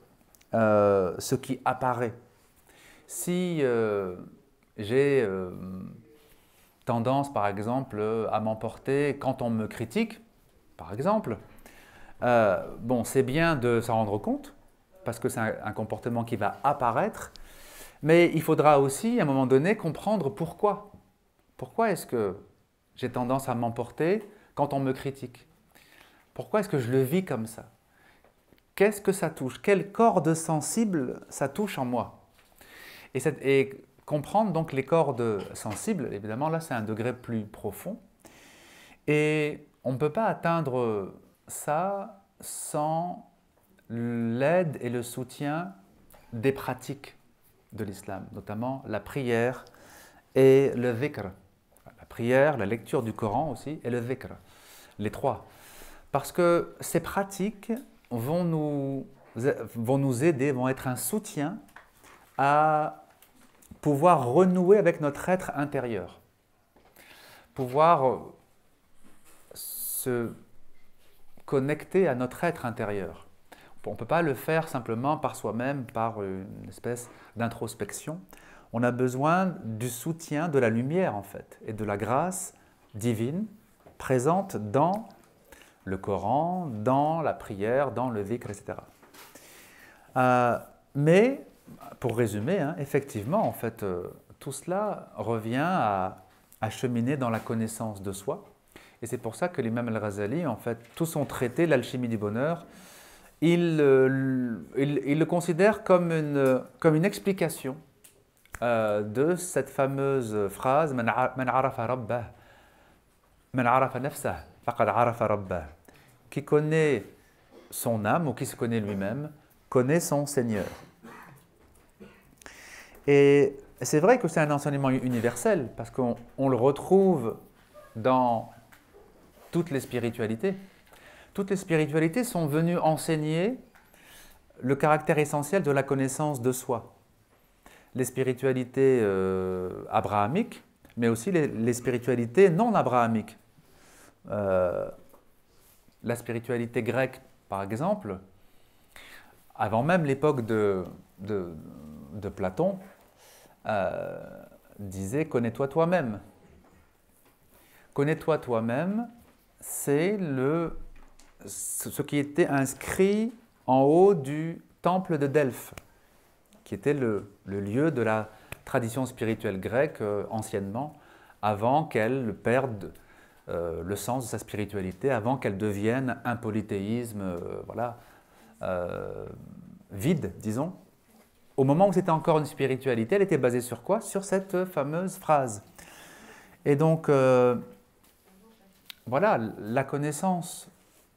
ce qui apparaît. Si j'ai tendance par exemple à m'emporter quand on me critique, par exemple, bon, c'est bien de s'en rendre compte parce que c'est un comportement qui va apparaître. Mais il faudra aussi, à un moment donné, comprendre pourquoi. Pourquoi est-ce que j'ai tendance à m'emporter quand on me critique? Pourquoi est-ce que je le vis comme ça? Qu'est-ce que ça touche? Quelle corde sensible ça touche en moi? Et comprendre donc les cordes sensibles, évidemment, là c'est un degré plus profond. Et on ne peut pas atteindre ça sans l'aide et le soutien des pratiques de l'islam, notamment la prière et le dhikr. La prière, la lecture du Coran aussi, et le dhikr, les trois. Parce que ces pratiques vont nous aider, vont être un soutien à pouvoir renouer avec notre être intérieur, pouvoir se connecter à notre être intérieur. On ne peut pas le faire simplement par soi-même, par une espèce d'introspection. On a besoin du soutien de la lumière, en fait, et de la grâce divine présente dans le Coran, dans la prière, dans le dhikr, etc. Mais, pour résumer, hein, effectivement, en fait, tout cela revient à cheminer dans la connaissance de soi. Et c'est pour ça que l'imam al-Ghazali, en fait, tout son traité, l'alchimie du bonheur, il le considère comme une explication de cette fameuse phrase « Man arafa rabbah, man arafa nafsah, faqad arafa rabbah » qui connaît son âme ou qui se connaît lui-même, connaît son Seigneur. Et c'est vrai que c'est un enseignement universel, parce qu'on le retrouve dans toutes les spiritualités. Toutes les spiritualités sont venues enseigner le caractère essentiel de la connaissance de soi. Les spiritualités abrahamiques, mais aussi les spiritualités non abrahamiques. La spiritualité grecque, par exemple, avant même l'époque de Platon, disait « connais-toi toi-même ». Connais-toi toi-même, c'est ce qui était inscrit en haut du temple de Delphes, qui était le lieu de la tradition spirituelle grecque anciennement, avant qu'elle perde le sens de sa spiritualité, avant qu'elle devienne un polythéisme vide, disons. Au moment où c'était encore une spiritualité, elle était basée sur quoi? Sur cette fameuse phrase. Et donc, voilà, la connaissance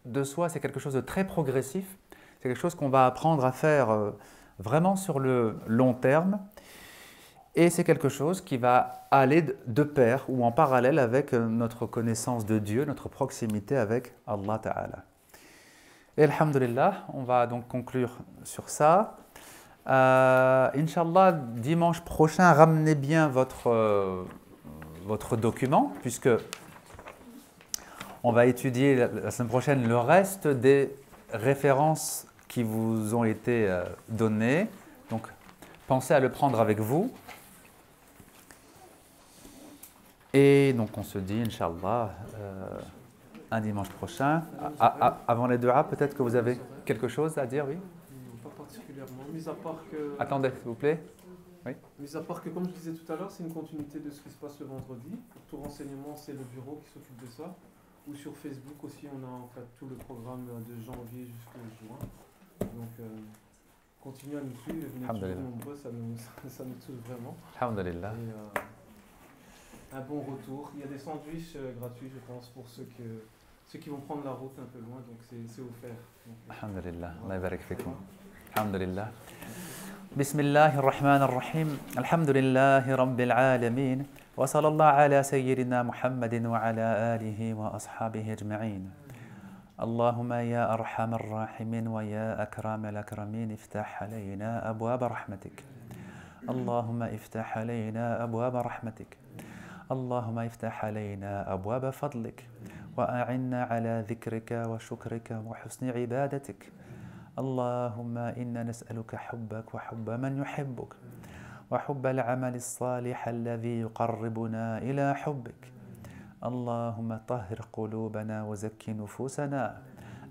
de soi, c'est quelque chose de très progressif. C'est quelque chose qu'on va apprendre à faire vraiment sur le long terme. Et c'est quelque chose qui va aller de pair ou en parallèle avec notre connaissance de Dieu, notre proximité avec Allah Ta'ala. Et alhamdulillah, on va donc conclure sur ça. Inch'Allah, dimanche prochain, ramenez bien votre document, puisque on va étudier la semaine prochaine le reste des références qui vous ont été données. Donc, pensez à le prendre avec vous. Et donc, on se dit, Inch'Allah, un dimanche prochain. Avant les du'a, peut-être que vous avez quelque chose à dire, oui? Pas particulièrement, mis à part que... Attendez, s'il vous plaît. Oui. Mis à part que, comme je disais tout à l'heure, c'est une continuité de ce qui se passe le vendredi. Pour tout renseignement, c'est le bureau qui s'occupe de ça. Ou sur Facebook aussi, on a en fait tout le programme de janvier jusqu'au juin. Donc, continuez à nous suivre, venez toujours nombreux, ça nous touche vraiment. Alhamdulillah. Et, un bon retour. Il y a des sandwichs gratuits, je pense, pour ceux qui vont prendre la route un peu loin, donc c'est offert. Alhamdulillah. Allah yabarak fikum. Alhamdulillah. Bismillahir Rahmanir Rahim. Alhamdulillahi Rabbil Alamin. Wa sallallahu ala sayyidina Muhammadin wa ala alihi wa ashabihi ajma'in. Allahumma ya arhamar rahimin wa ya akramal akramin iftah alayna abwab rahmatik. Allahumma iftah alayna abwab rahmatik. اللهم افتح علينا أبواب فضلك وأعنا على ذكرك وشكرك وحسن عبادتك اللهم إنا نسألك حبك وحب من يحبك وحب العمل الصالح الذي يقربنا إلى حبك اللهم طهر قلوبنا وزكي نفوسنا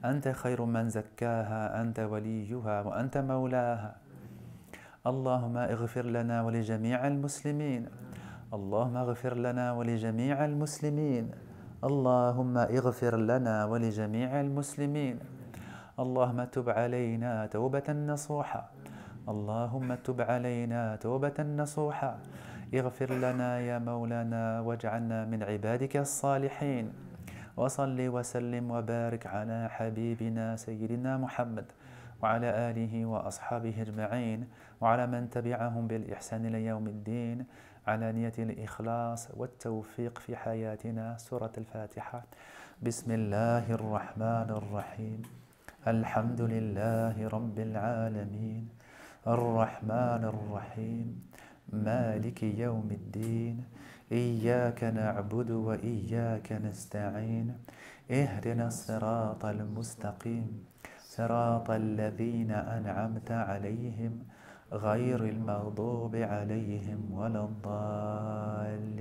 أنت خير من زكاها أنت وليها وأنت مولاها اللهم اغفر لنا ولجميع المسلمين اللهم اغفر لنا ولجميع المسلمين اللهم اغفر لنا ولجميع المسلمين اللهم تب علينا توبة نصوحة اللهم تب علينا توبة نصوحة اغفر لنا يا مولانا واجعلنا من عبادك الصالحين وصل وسلم وبارك على حبيبنا سيدنا محمد وعلى آله وأصحابه أجمعين وعلى من تبعهم بالإحسان إلى يوم الدين على نية الإخلاص والتوفيق في حياتنا. سورة الفاتحة. بسم الله الرحمن الرحيم. الحمد لله رب العالمين الرحمن الرحيم مالك يوم الدين إياك نعبد وإياك نستعين اهدنا الصراط المستقيم صراط الذين أنعمت عليهم غير المغضوب عليهم ولا الضالين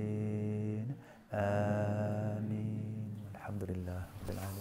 آمين. الحمد لله رب العالمين.